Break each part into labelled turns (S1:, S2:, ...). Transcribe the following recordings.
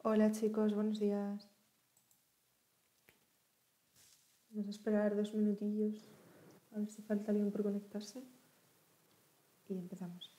S1: Hola chicos, buenos días. Vamos a esperar 2 minutillos a ver si falta alguien por conectarse y empezamos.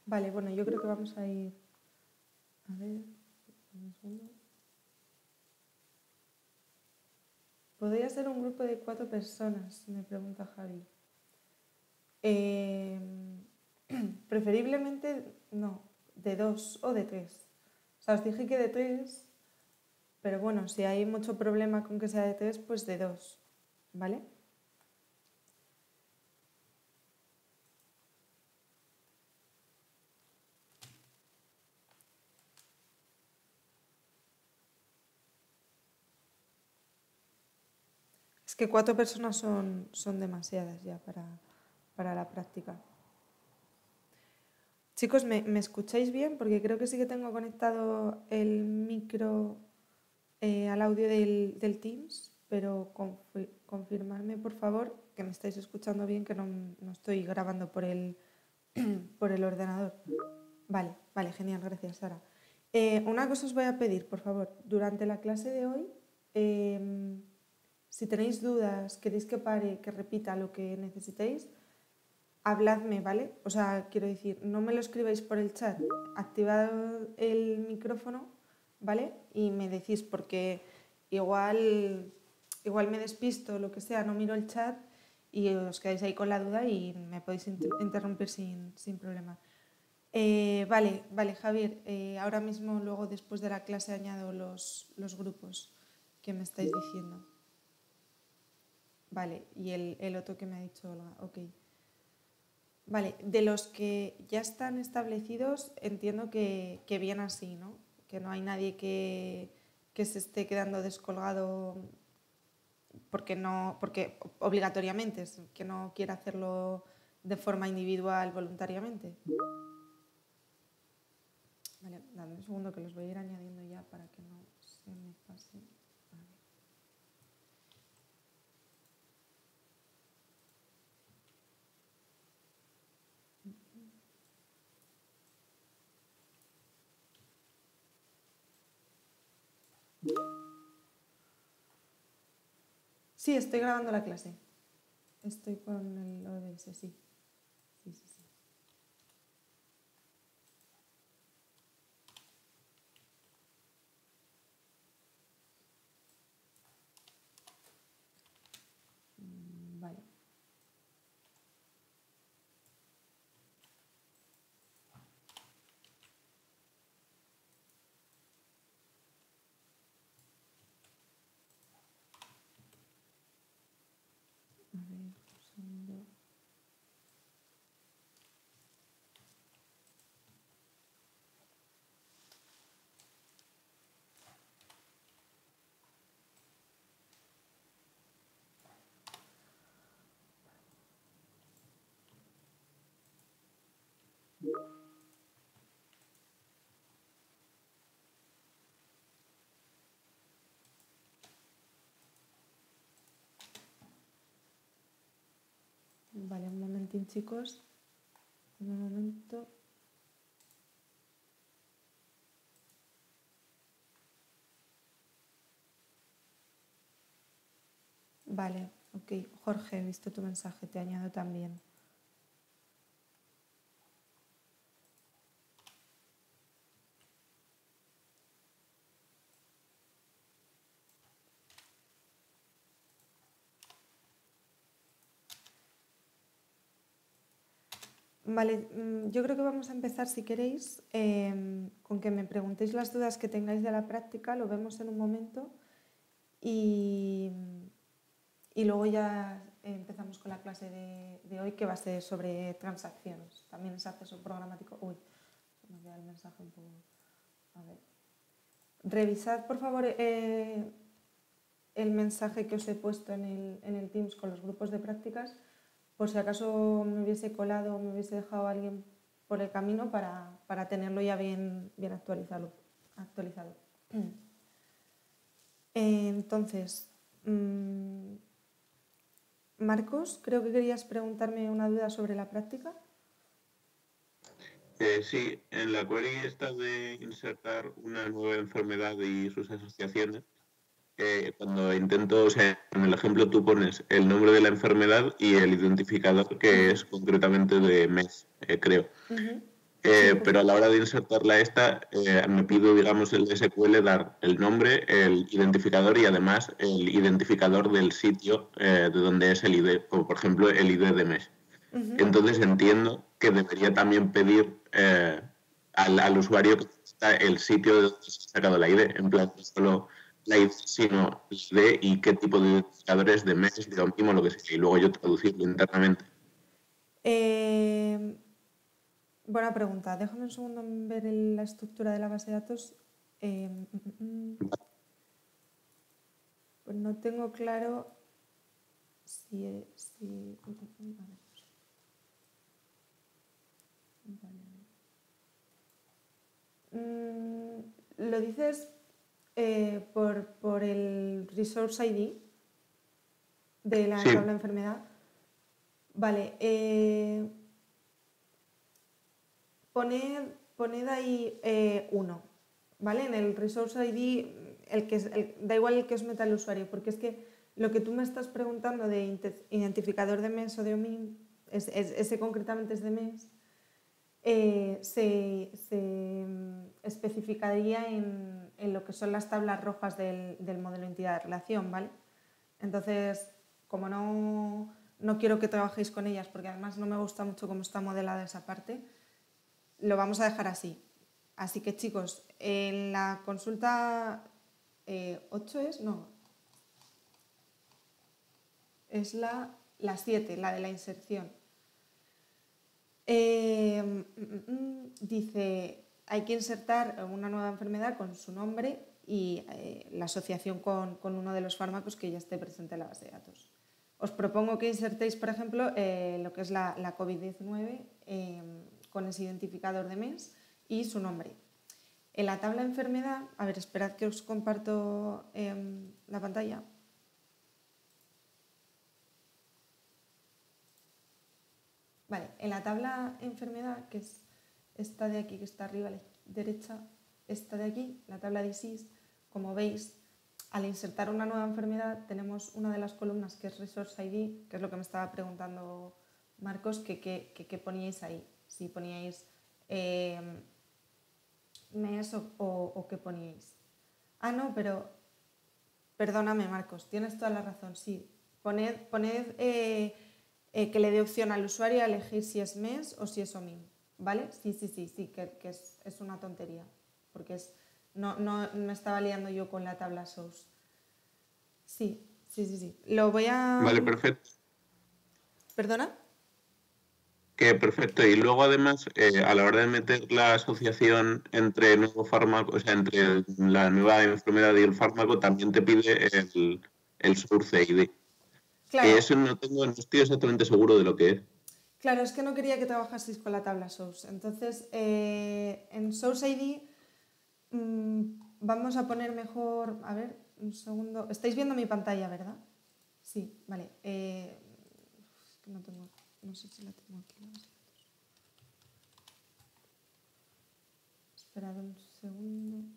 S1: Vale, bueno, yo creo que vamos a ir... A ver, un segundo. ¿Podría ser un grupo de 4 personas? Me pregunta Javi. Preferiblemente, no, de 2 o de 3. O sea, os dije que de 3, pero bueno, si hay mucho problema con que sea de 3, pues de 2, ¿vale? Es que 4 personas son demasiadas ya para la práctica. Chicos, ¿me escucháis bien? Porque creo que sí que tengo conectado el micro al audio del Teams, pero confirmadme por favor que me estáis escuchando bien, que no estoy grabando por el ordenador. Vale, genial, gracias Sara. Una cosa os voy a pedir, por favor, durante la clase de hoy, si tenéis dudas, queréis que pare, que repita lo que necesitéis, habladme, ¿vale? O sea, quiero decir, no me lo escribáis por el chat, activad el micrófono, ¿vale? Y me decís, porque igual me despisto, lo que sea, no miro el chat y os quedáis ahí con la duda y me podéis interrumpir sin problema. Vale, Javier, ahora mismo, luego después de la clase, añado los grupos que me estáis diciendo. Vale, y el otro que me ha dicho Olga, ok. Vale, de los que ya están establecidos, entiendo que bien así, ¿no? Que no hay nadie que se esté quedando descolgado porque obligatoriamente, que no quiera hacerlo de forma individual voluntariamente. Vale, dame un segundo que los voy a ir añadiendo ya para que no se me pase. A ver. Sí, estoy grabando la clase. Estoy con el OBS, sí. Sí. Vale. A ver, un segundo. Vale, un momentín, chicos. Un momento. Vale, ok. Jorge, he visto tu mensaje, te añado también. Vale, yo creo que vamos a empezar, si queréis, con que me preguntéis las dudas que tengáis de la práctica, lo vemos en un momento y luego ya empezamos con la clase de hoy, que va a ser sobre transacciones. También es acceso programático. Uy, se me queda el mensaje un poco. A ver. Revisad, por favor, el mensaje que os he puesto en el Teams con los grupos de prácticas, por si acaso me hubiese colado o me hubiese dejado alguien por el camino para tenerlo ya bien actualizado. Entonces, Marcos, creo que querías preguntarme una duda sobre la práctica.
S2: Sí, en la query esta de insertar una nueva enfermedad y sus asociaciones, cuando intento, o sea, en el ejemplo tú pones el nombre de la enfermedad y el identificador que es concretamente de mes, creo.
S1: Sí, pues
S2: Pero a la hora de insertarla esta, me pido, digamos, el SQL dar el nombre, el identificador y además el identificador del sitio de donde es el ID, como por ejemplo el ID de mes. Entonces entiendo que debería también pedir al usuario que está el sitio de donde se ha sacado la ID, en plan no solo la ID, sino la ID y qué tipo de identificadores de mes, de óptimo, lo que sea, y luego yo traducirlo internamente.
S1: buena pregunta. Déjame un segundo ver la estructura de la base de datos. Pues no tengo claro si... a ver. Vale. ¿Lo dices por el Resource ID de la
S2: Sí,
S1: tabla de enfermedad? Vale. Poned ahí 1, ¿vale? En el Resource ID, da igual el que os meta el usuario, porque es que lo que tú me estás preguntando de identificador de mes o de OMIM, ese concretamente es de mes, se especificaría en lo que son las tablas rojas del modelo entidad de relación, ¿vale? Entonces, como no quiero que trabajéis con ellas, porque además no me gusta mucho cómo está modelada esa parte, lo vamos a dejar así. Así que, chicos, en la consulta 8 es, no, es la 7, la de la inserción. Dice, hay que insertar una nueva enfermedad con su nombre y la asociación con uno de los fármacos que ya esté presente en la base de datos. Os propongo que insertéis, por ejemplo, lo que es la COVID-19 con ese identificador de mes y su nombre. En la tabla de enfermedad, a ver, esperad que os comparto la pantalla. Vale, en la tabla enfermedad, que es esta de aquí, que está arriba a la derecha, esta de aquí, la tabla disease, como veis, al insertar una nueva enfermedad tenemos una de las columnas que es Resource ID, que es lo que me estaba preguntando Marcos, que poníais ahí, si poníais mes o qué poníais. Ah, no, pero perdóname, Marcos, tienes toda la razón, sí. Poned que le dé opción al usuario a elegir si es mes o si es OMIM, ¿vale? Sí, que es una tontería, porque no me estaba liando yo con la tabla source. Sí. Lo voy a...
S2: vale, perfecto.
S1: ¿Perdona?
S2: Que perfecto. Y luego, además, a la hora de meter la asociación entre nuevo fármaco, o sea, entre la nueva enfermedad y el fármaco, también te pide el source ID. Que
S1: Claro,
S2: eso no estoy exactamente seguro de lo que es.
S1: claro, es que no quería que trabajaseis con la tabla source. Entonces, en source ID vamos a poner mejor... A ver, un segundo. Estáis viendo mi pantalla, ¿verdad? Sí, vale. Es que no sé si la tengo aquí. Esperad un segundo.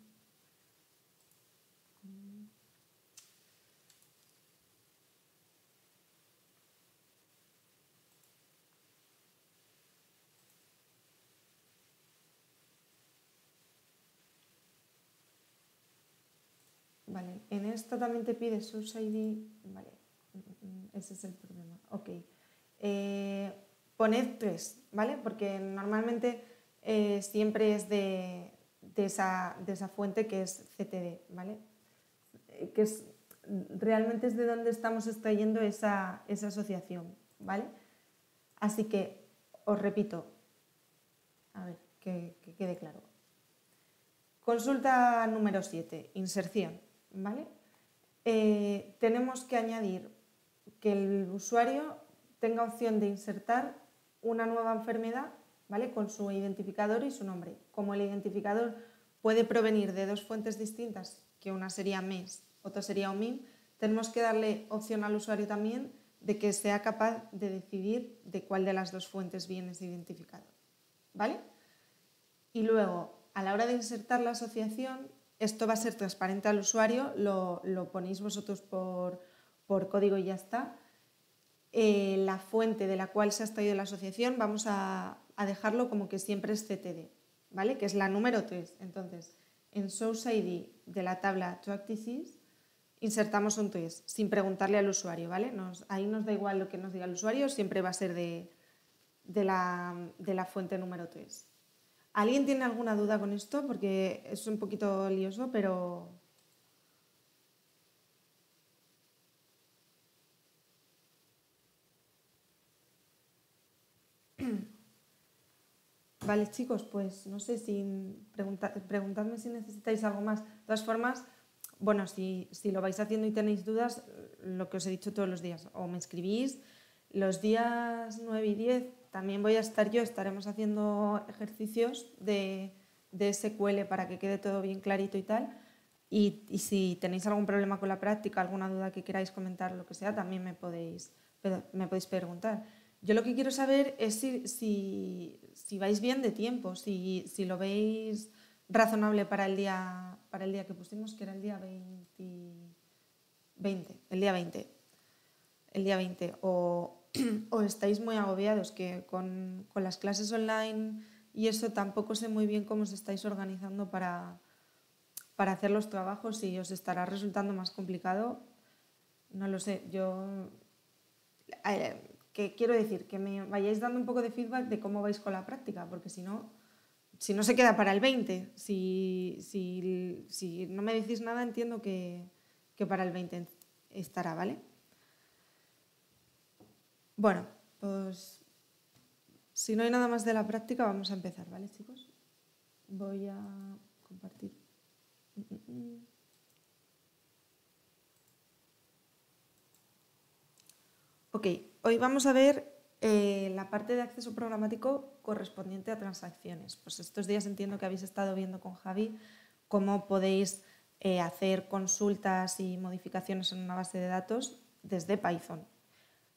S1: Vale, en esta también te pide Source ID. Vale, ese es el problema. Ok. poned 3, ¿vale? Porque normalmente siempre es de esa fuente que es CTD, ¿vale? Realmente es de donde estamos extrayendo esa asociación, ¿vale? Así que os repito, a ver, que quede claro. Consulta número 7, inserción, ¿vale? Tenemos que añadir que el usuario tenga opción de insertar una nueva enfermedad, ¿vale? Con su identificador y su nombre. Como el identificador puede provenir de dos fuentes distintas, que una sería MES, otra sería OMIM, tenemos que darle opción al usuario también de que sea capaz de decidir de cuál de las dos fuentes viene ese identificador, ¿vale? Y luego, a la hora de insertar la asociación, esto va a ser transparente al usuario, lo ponéis vosotros por código y ya está. La fuente de la cual se ha extraído la asociación vamos a dejarlo como que siempre es CTD, ¿vale? Que es la número 3. Entonces, en Source ID de la tabla Track Disease insertamos un 3 sin preguntarle al usuario, ¿vale? Ahí nos da igual lo que nos diga el usuario, siempre va a ser de la fuente número 3. ¿Alguien tiene alguna duda con esto? Porque es un poquito lioso, pero... Vale, chicos, pues no sé, preguntadme si necesitáis algo más. De todas formas, bueno, si lo vais haciendo y tenéis dudas, lo que os he dicho todos los días, o me escribís. Los días 9 y 10 también voy a estar yo, estaremos haciendo ejercicios de SQL para que quede todo bien clarito y tal. Y si tenéis algún problema con la práctica, alguna duda que queráis comentar, lo que sea, también me podéis preguntar. Yo lo que quiero saber es si vais bien de tiempo, si lo veis razonable para el día que pusimos, que era el día 20, el día 20, o estáis muy agobiados, que con las clases online y eso tampoco sé muy bien cómo os estáis organizando para hacer los trabajos y os estará resultando más complicado. No lo sé, que quiero decir, que me vayáis dando un poco de feedback de cómo vais con la práctica, porque si no se queda para el 20. Si no me decís nada, entiendo que para el 20 estará, ¿vale? Bueno, pues si no hay nada más de la práctica, vamos a empezar, ¿vale, chicos? Voy a compartir. Ok, hoy vamos a ver la parte de acceso programático correspondiente a transacciones. Pues estos días entiendo que habéis estado viendo con Javi cómo podéis hacer consultas y modificaciones en una base de datos desde Python.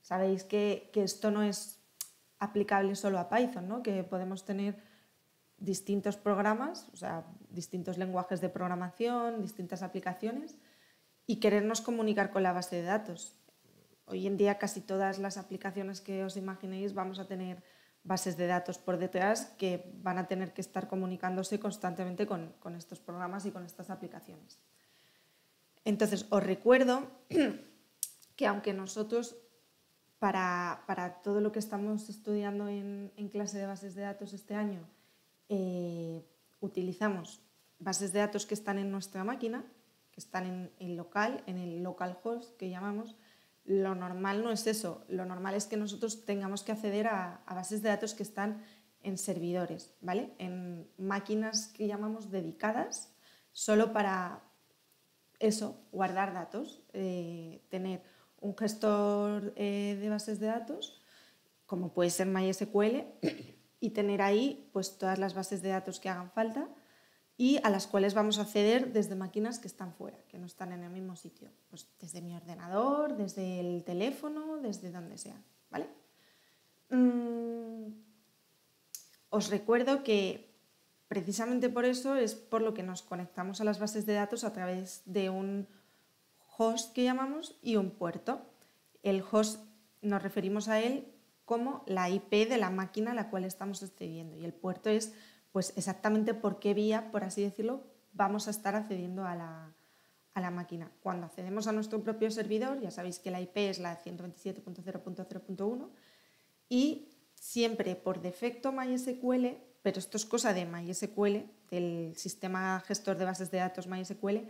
S1: Sabéis que esto no es aplicable solo a Python, ¿no? Que podemos tener distintos programas, o sea, distintos lenguajes de programación, distintas aplicaciones y querernos comunicar con la base de datos. Hoy en día casi todas las aplicaciones que os imaginéis vamos a tener bases de datos por detrás que van a tener que estar comunicándose constantemente con estos programas y con estas aplicaciones. Entonces, os recuerdo que aunque nosotros para todo lo que estamos estudiando en clase de bases de datos este año utilizamos bases de datos que están en nuestra máquina, que están en local, en el localhost que llamamos. Lo normal no es eso, lo normal es que nosotros tengamos que acceder a bases de datos que están en servidores, ¿vale? En máquinas que llamamos dedicadas solo para eso, guardar datos, tener un gestor de bases de datos, como puede ser MySQL, y tener ahí pues, todas las bases de datos que hagan falta y a las cuales vamos a acceder desde máquinas que están fuera, que no están en el mismo sitio. Pues desde mi ordenador, desde el teléfono, desde donde sea, ¿vale? Os recuerdo que precisamente por eso es por lo que nos conectamos a las bases de datos a través de un host que llamamos y un puerto. El host nos referimos a él como la IP de la máquina a la cual estamos accediendo y el puerto es pues exactamente por qué vía, por así decirlo, vamos a estar accediendo a la máquina. Cuando accedemos a nuestro propio servidor, ya sabéis que la IP es la 127.0.0.1 y siempre por defecto MySQL, pero esto es cosa de MySQL, del sistema gestor de bases de datos MySQL,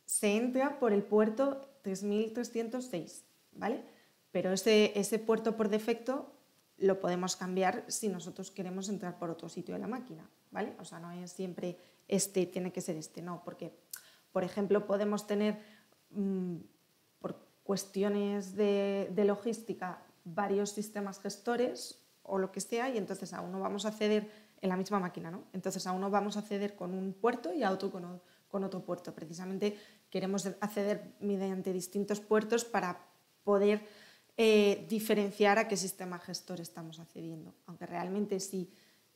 S1: se entra por el puerto 3306, ¿vale? Pero ese puerto por defecto lo podemos cambiar si nosotros queremos entrar por otro sitio de la máquina, ¿vale? O sea, no es siempre tiene que ser no, porque, por ejemplo, podemos tener, por cuestiones de logística, varios sistemas gestores o lo que sea, y entonces a uno vamos a acceder en la misma máquina, ¿no? Entonces a uno vamos a acceder con un puerto y a otro con otro puerto. Precisamente queremos acceder mediante distintos puertos para poder diferenciar a qué sistema gestor estamos accediendo. Aunque realmente si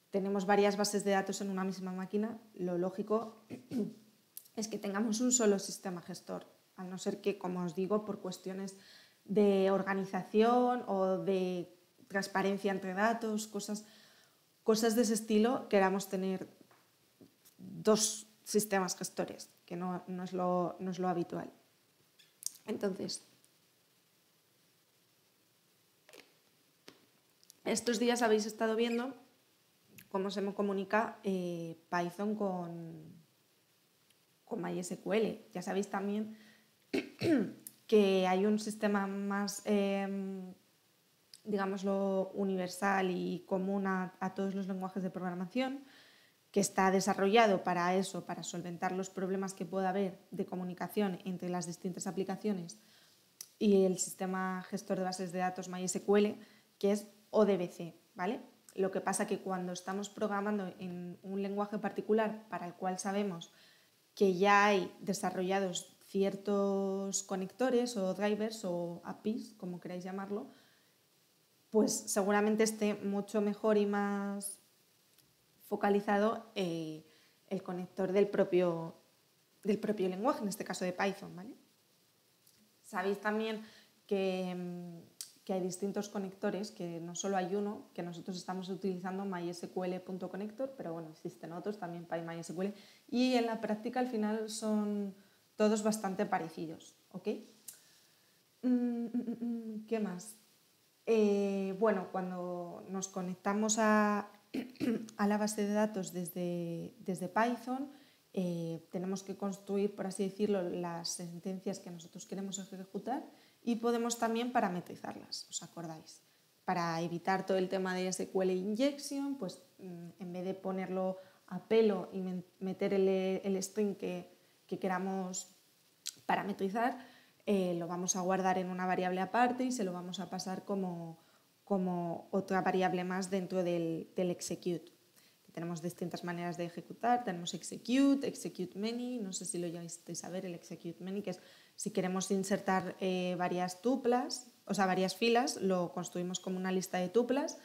S1: tenemos varias bases de datos en una misma máquina, lo lógico es que tengamos un solo sistema gestor, a no ser que, como os digo, por cuestiones de organización o de transparencia entre datos, cosas de ese estilo, queramos tener dos sistemas gestores, que no es lo habitual. Entonces, estos días habéis estado viendo cómo se comunica Python con MySQL. Ya sabéis también que hay un sistema más, digámoslo, universal y común a todos los lenguajes de programación, que está desarrollado para eso, para solventar los problemas que pueda haber de comunicación entre las distintas aplicaciones y el sistema gestor de bases de datos MySQL, que es ODBC, ¿vale? Lo que pasa que cuando estamos programando en un lenguaje particular para el cual sabemos que ya hay desarrollados ciertos conectores o drivers o APIs, como queráis llamarlo, pues seguramente esté mucho mejor y más focalizado el conector del propio lenguaje, en este caso de Python, ¿vale? Sabéis también que hay distintos conectores, que no solo hay uno, que nosotros estamos utilizando mysql.connector, pero bueno, existen otros también para MySQL, y en la práctica al final son todos bastante parecidos, ¿ok? ¿Qué más? Bueno, cuando nos conectamos a la base de datos desde Python, tenemos que construir, por así decirlo, las sentencias que nosotros queremos ejecutar y podemos también parametrizarlas, ¿os acordáis? Para evitar todo el tema de SQL injection, pues en vez de ponerlo a pelo y meter el string que queramos parametrizar, lo vamos a guardar en una variable aparte y se lo vamos a pasar como otra variable más dentro del execute. Tenemos distintas maneras de ejecutar, tenemos execute many, no sé si lo llegasteis a ver, el execute many, que es si queremos insertar varias tuplas, o sea, varias filas, lo construimos como una lista de tuplas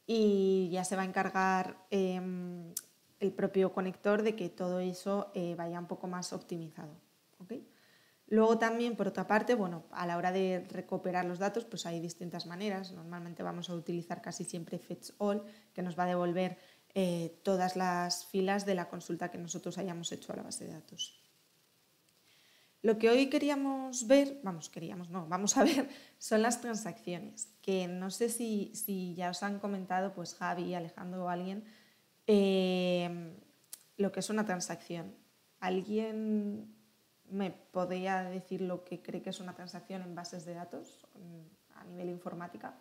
S1: y ya se va a encargar el propio conector de que todo eso vaya un poco más optimizado, ¿okay? Luego también, por otra parte, bueno, a la hora de recuperar los datos, pues hay distintas maneras. Normalmente vamos a utilizar casi siempre fetch all, que nos va a devolver todas las filas de la consulta que nosotros hayamos hecho a la base de datos. Lo que hoy queríamos ver, vamos a ver, son las transacciones, que no sé si ya os han comentado, pues Javi, Alejandro o alguien, lo que es una transacción. ¿Alguien me podría decir lo que cree que es una transacción en bases de datos a nivel informática?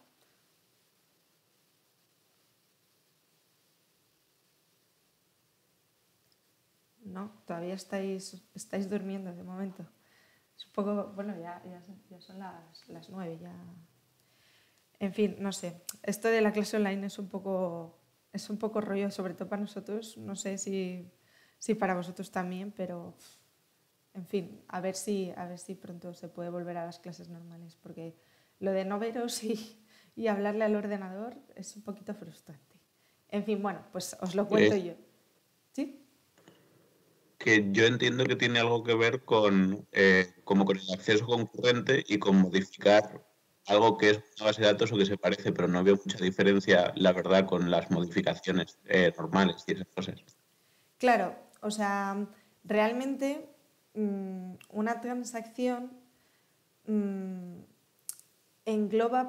S1: No, todavía estáis durmiendo de momento. Es un poco, bueno, ya son las 9, ya. En fin, no sé. Esto de la clase online es un poco rollo, sobre todo para nosotros. No sé si para vosotros también, pero en fin, a ver si pronto se puede volver a las clases normales, porque lo de no veros y hablarle al ordenador es un poquito frustrante. En fin, bueno, pues os lo cuento yo. ¿Sí?
S2: Que yo entiendo que tiene algo que ver con, como con el acceso concurrente y con modificar algo que es una base de datos o que se parece, pero no veo mucha diferencia, la verdad, con las modificaciones normales y esas cosas.
S1: Claro, o sea, realmente una transacción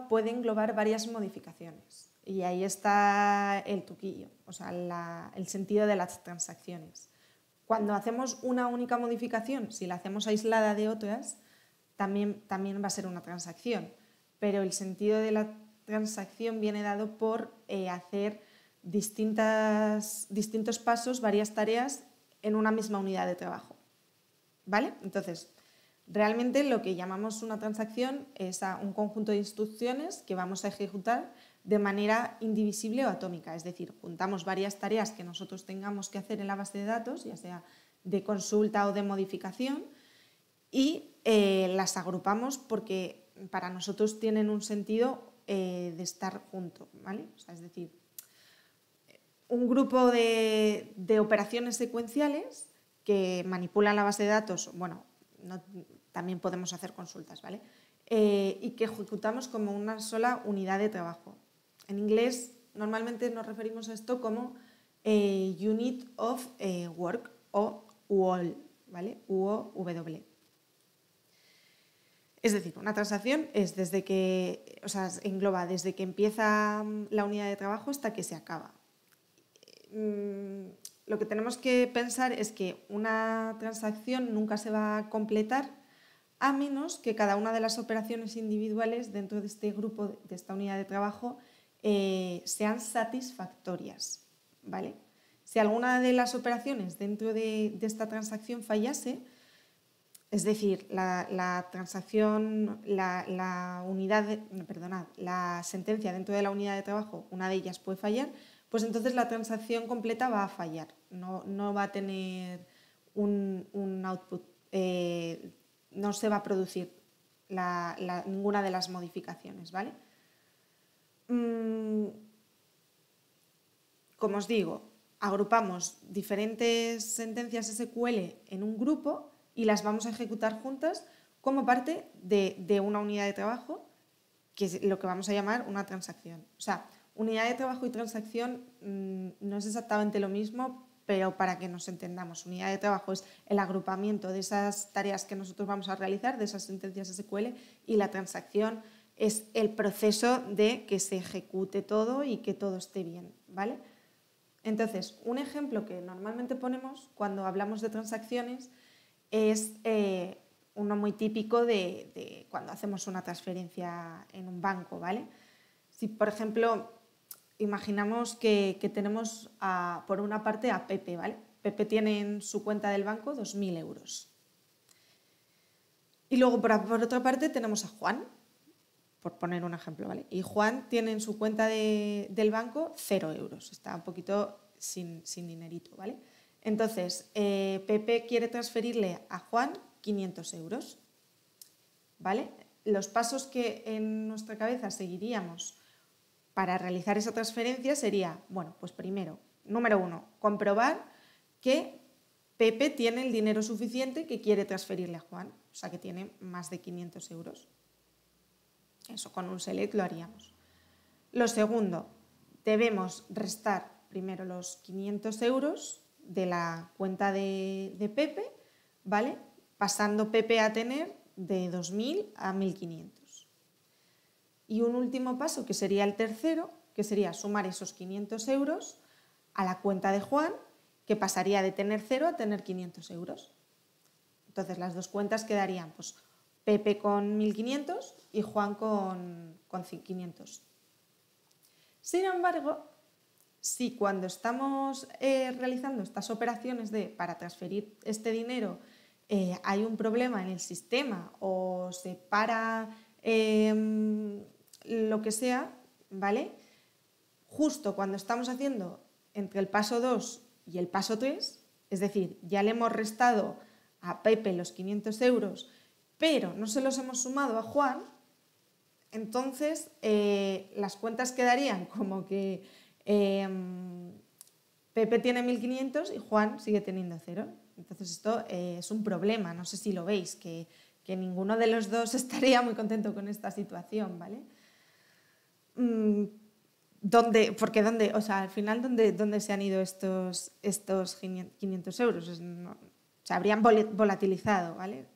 S1: puede englobar varias modificaciones. Y ahí está el truquillo, o sea, el sentido de las transacciones. Cuando hacemos una única modificación, si la hacemos aislada de otras, también va a ser una transacción. Pero el sentido de la transacción viene dado por hacer distintos pasos, varias tareas en una misma unidad de trabajo. ¿Vale? Entonces, realmente lo que llamamos una transacción es un conjunto de instrucciones que vamos a ejecutar de manera indivisible o atómica, es decir, juntamos varias tareas que nosotros tengamos que hacer en la base de datos, ya sea de consulta o de modificación, y las agrupamos porque para nosotros tienen un sentido de estar juntos, ¿vale? O sea, es decir, un grupo de operaciones secuenciales que manipulan la base de datos, bueno, también podemos hacer consultas, ¿vale? Y que ejecutamos como una sola unidad de trabajo. En inglés normalmente nos referimos a esto como Unit of Work o UOL, ¿vale? UOW. Es decir, una transacción es engloba desde que empieza la unidad de trabajo hasta que se acaba. Lo que tenemos que pensar es que una transacción nunca se va a completar a menos que cada una de las operaciones individuales dentro de este grupo, de esta unidad de trabajo, sean satisfactorias, ¿vale? Si alguna de las operaciones dentro de esta transacción fallase, es decir, la sentencia dentro de la unidad de trabajo, una de ellas puede fallar, pues entonces la transacción completa va a fallar, no va a tener un output, no se va a producir ninguna de las modificaciones, ¿vale? Como os digo, agrupamos diferentes sentencias SQL en un grupo y las vamos a ejecutar juntas como parte de una unidad de trabajo, que es lo que vamos a llamar una transacción. O sea, unidad de trabajo y transacción no es exactamente lo mismo, pero para que nos entendamos, unidad de trabajo es el agrupamiento de esas tareas que nosotros vamos a realizar, de esas sentencias SQL, y la transacción es el proceso de que se ejecute todo y que todo esté bien, ¿vale? Entonces, un ejemplo que normalmente ponemos cuando hablamos de transacciones es uno muy típico de cuando hacemos una transferencia en un banco, ¿vale? Si, por ejemplo, imaginamos que tenemos por una parte a Pepe, ¿vale? Pepe tiene en su cuenta del banco 2.000 euros. Y luego, por otra parte, tenemos a Juan, por poner un ejemplo, ¿vale? Y Juan tiene en su cuenta del banco 0 euros, está un poquito sin dinerito, ¿vale? Entonces, Pepe quiere transferirle a Juan 500 euros, ¿vale? Los pasos que en nuestra cabeza seguiríamos para realizar esa transferencia sería, bueno, pues primero, número 1, comprobar que Pepe tiene el dinero suficiente que quiere transferirle a Juan, o sea que tiene más de 500 euros. Eso con un select lo haríamos. Lo segundo, debemos restar primero los 500 euros de la cuenta de Pepe, ¿vale? Pasando Pepe a tener de 2.000 a 1.500. Y un último paso, que sería el tercero, que sería sumar esos 500 euros a la cuenta de Juan, que pasaría de tener 0 a tener 500 euros. Entonces las dos cuentas quedarían, pues, Pepe con 1.500 y Juan con 500. Sin embargo, si cuando estamos realizando estas operaciones para transferir este dinero hay un problema en el sistema o se para lo que sea, ¿vale? Justo cuando estamos haciendo entre el paso 2 y el paso 3, es decir, ya le hemos restado a Pepe los 500 euros, pero no se los hemos sumado a Juan, entonces las cuentas quedarían como que Pepe tiene 1.500 y Juan sigue teniendo 0. Entonces esto es un problema, no sé si lo veis, que ninguno de los dos estaría muy contento con esta situación, ¿vale? Porque al final, ¿dónde se han ido estos 500 euros? Se habrían volatilizado, ¿vale?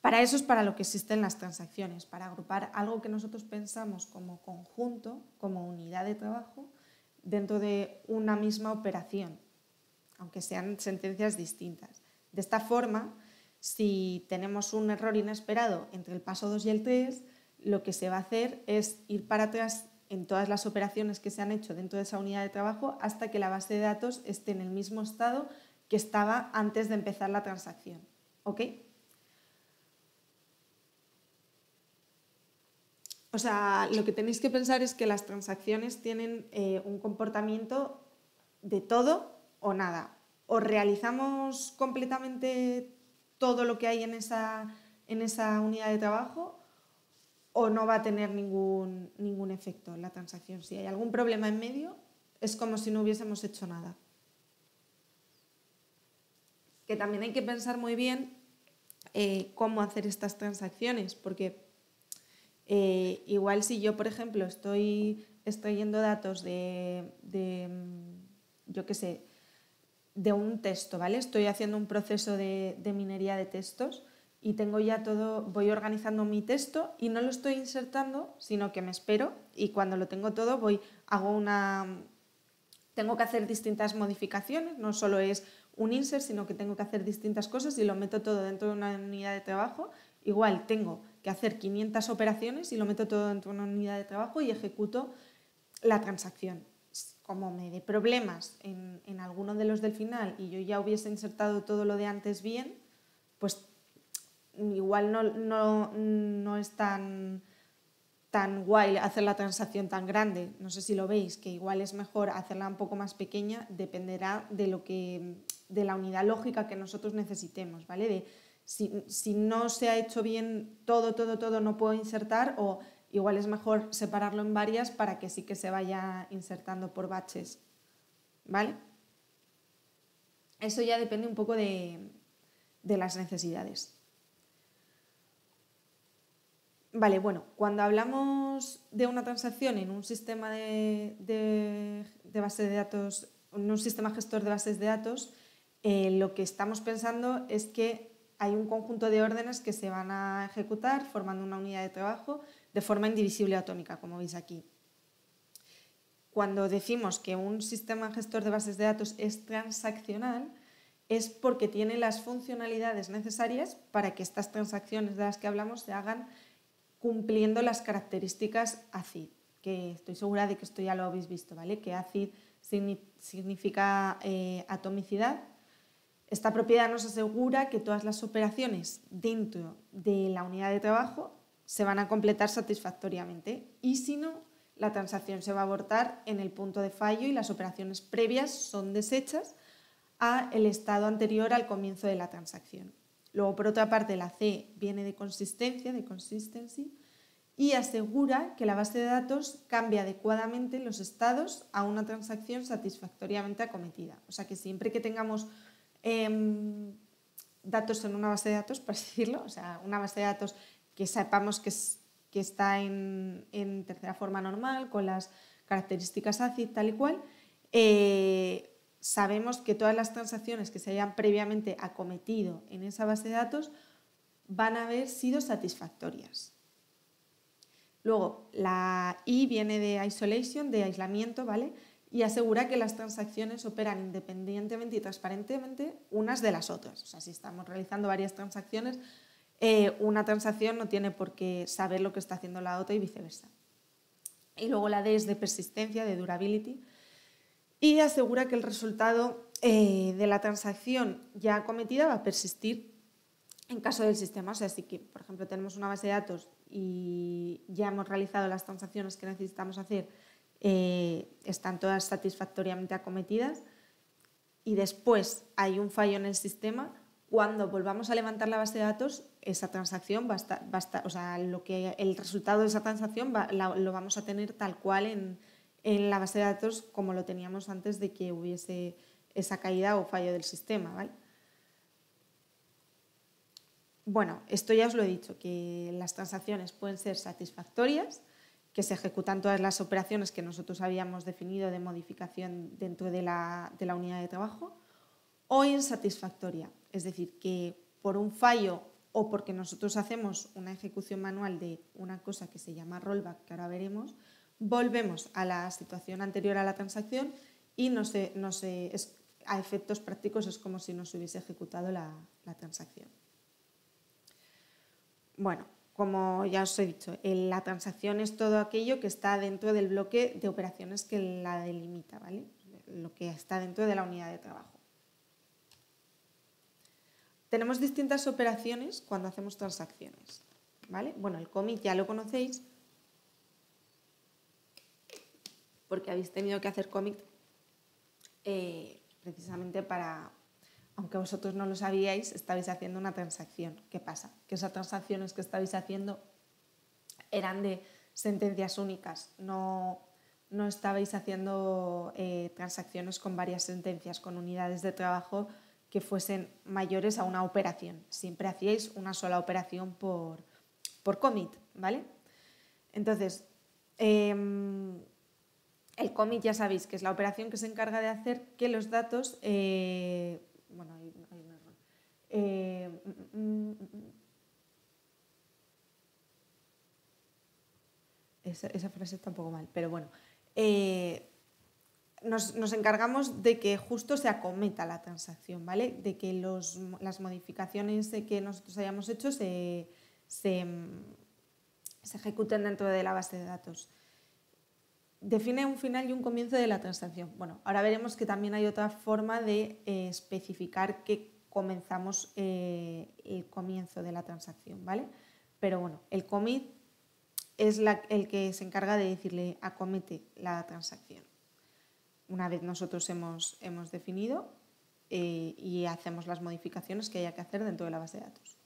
S1: Para eso es para lo que existen las transacciones, para agrupar algo que nosotros pensamos como conjunto, como unidad de trabajo, dentro de una misma operación, aunque sean sentencias distintas. De esta forma, si tenemos un error inesperado entre el paso 2 y el 3, lo que se va a hacer es ir para atrás en todas las operaciones que se han hecho dentro de esa unidad de trabajo hasta que la base de datos esté en el mismo estado que estaba antes de empezar la transacción. ¿Ok? O sea, lo que tenéis que pensar es que las transacciones tienen un comportamiento de todo o nada. O realizamos completamente todo lo que hay en esa unidad de trabajo o no va a tener ningún efecto en la transacción. Si hay algún problema en medio, es como si no hubiésemos hecho nada. Que también hay que pensar muy bien cómo hacer estas transacciones, porque igual si yo, por ejemplo, estoy extrayendo datos yo qué sé, de un texto, ¿vale? Estoy haciendo un proceso de minería de textos y tengo ya todo, voy organizando mi texto y no lo estoy insertando, sino que me espero y cuando lo tengo todo tengo que hacer distintas modificaciones, no solo es un insert, sino que tengo que hacer distintas cosas y lo meto todo dentro de una unidad de trabajo. Igual tengo que hacer 500 operaciones y lo meto todo dentro de una unidad de trabajo y ejecuto la transacción. Como me dé problemas en alguno de los del final y yo ya hubiese insertado todo lo de antes bien, pues igual no es tan guay hacer la transacción tan grande. No sé si lo veis, que igual es mejor hacerla un poco más pequeña, dependerá de la unidad lógica que nosotros necesitemos, ¿vale? Si no se ha hecho bien todo, no puedo insertar, o igual es mejor separarlo en varias para que sí que se vaya insertando por batches, ¿vale? Eso ya depende un poco de las necesidades. Vale, bueno, cuando hablamos de una transacción en un sistema de base de datos, en un sistema gestor de bases de datos, lo que estamos pensando es que hay un conjunto de órdenes que se van a ejecutar formando una unidad de trabajo de forma indivisible y atómica, como veis aquí. Cuando decimos que un sistema gestor de bases de datos es transaccional, es porque tiene las funcionalidades necesarias para que estas transacciones de las que hablamos se hagan cumpliendo las características ACID, que estoy segura de que esto ya lo habéis visto, ¿vale? Que ACID significa atomicidad. Esta propiedad nos asegura que todas las operaciones dentro de la unidad de trabajo se van a completar satisfactoriamente y si no, la transacción se va a abortar en el punto de fallo y las operaciones previas son deshechas al estado anterior al comienzo de la transacción. Luego, por otra parte, la C viene de consistencia, de consistency, y asegura que la base de datos cambia adecuadamente los estados a una transacción satisfactoriamente acometida. O sea que siempre que tengamos datos en una base de datos, por así decirlo, o sea, una base de datos que sepamos que está en tercera forma normal, con las características ACID, tal y cual, sabemos que todas las transacciones que se hayan previamente acometido en esa base de datos van a haber sido satisfactorias. Luego, la I viene de isolation, de aislamiento, ¿vale? Y asegura que las transacciones operan independientemente y transparentemente unas de las otras. O sea, si estamos realizando varias transacciones, una transacción no tiene por qué saber lo que está haciendo la otra y viceversa. Y luego la D es de persistencia, de durability, y asegura que el resultado de la transacción ya acometida va a persistir en caso del sistema. O sea, si que, por ejemplo, tenemos una base de datos y ya hemos realizado las transacciones que necesitamos hacer, están todas satisfactoriamente acometidas y después hay un fallo en el sistema, cuando volvamos a levantar la base de datos, esa transacción va a estar, o sea, el resultado de esa transacción lo vamos a tener tal cual en la base de datos como lo teníamos antes de que hubiese esa caída o fallo del sistema, ¿vale? Bueno, esto ya os lo he dicho, que las transacciones pueden ser satisfactorias, que se ejecutan todas las operaciones que nosotros habíamos definido de modificación dentro de la unidad de trabajo, o insatisfactoria, es decir, que por un fallo o porque nosotros hacemos una ejecución manual de una cosa que se llama rollback, que ahora veremos, volvemos a la situación anterior a la transacción y a efectos prácticos es como si no se hubiese ejecutado la transacción. Bueno, como ya os he dicho, la transacción es todo aquello que está dentro del bloque de operaciones que la delimita, ¿vale? Lo que está dentro de la unidad de trabajo. Tenemos distintas operaciones cuando hacemos transacciones, ¿vale? Bueno, el commit ya lo conocéis porque habéis tenido que hacer commit precisamente para, aunque vosotros no lo sabíais, estabais haciendo una transacción. ¿Qué pasa? Que esas transacciones que estabais haciendo eran de sentencias únicas, no estabais haciendo transacciones con varias sentencias, con unidades de trabajo que fuesen mayores a una operación. Siempre hacíais una sola operación por commit, ¿vale? Entonces, el commit ya sabéis que es la operación que se encarga de hacer que los datos... bueno, hay un error. Esa frase está un poco mal, pero bueno. Nos encargamos de que justo se acometa la transacción, ¿vale? De que las modificaciones que nosotros hayamos hecho se ejecuten dentro de la base de datos. Define un final y un comienzo de la transacción. Bueno, ahora veremos que también hay otra forma de especificar que comenzamos el comienzo de la transacción, ¿vale? Pero bueno, el commit es el que se encarga de decirle acomete la transacción. Una vez nosotros hemos definido y hacemos las modificaciones que haya que hacer dentro de la base de datos.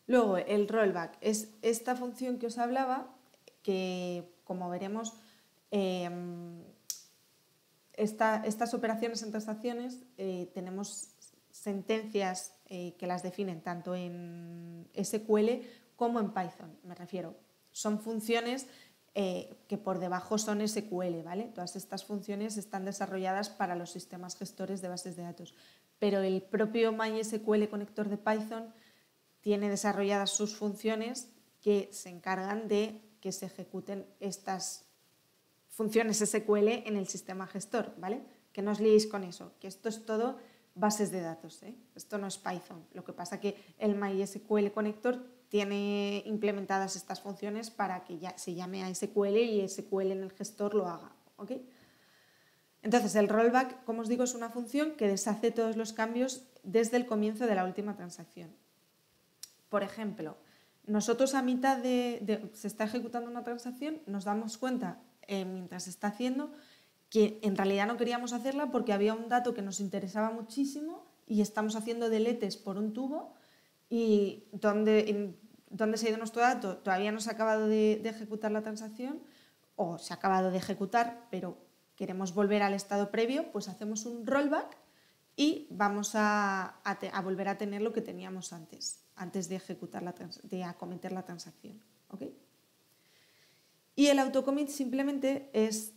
S1: Luego, el rollback es esta función que os hablaba, que como veremos, estas operaciones en transacciones tenemos sentencias que las definen tanto en SQL como en Python, me refiero. Son funciones que por debajo son SQL, ¿vale? Todas estas funciones están desarrolladas para los sistemas gestores de bases de datos, pero el propio MySQL conector de Python tiene desarrolladas sus funciones que se encargan de que se ejecuten estas funciones SQL en el sistema gestor, ¿vale? Que no os liéis con eso, que esto es todo bases de datos, ¿eh? Esto no es Python. Lo que pasa es que el MySQL conector tiene implementadas estas funciones para que ya se llame a SQL y SQL en el gestor lo haga, ¿ok? Entonces, el rollback, como os digo, es una función que deshace todos los cambios desde el comienzo de la última transacción. Por ejemplo, nosotros a mitad se está ejecutando una transacción, nos damos cuenta mientras se está haciendo que en realidad no queríamos hacerla porque había un dato que nos interesaba muchísimo y estamos haciendo deletes por un tubo y donde se ha ido nuestro dato todavía no se ha acabado de ejecutar la transacción o se ha acabado de ejecutar pero queremos volver al estado previo, pues hacemos un rollback y vamos a volver a tener lo que teníamos antes de ejecutar de acometer la transacción, ¿ok? Y el autocommit simplemente es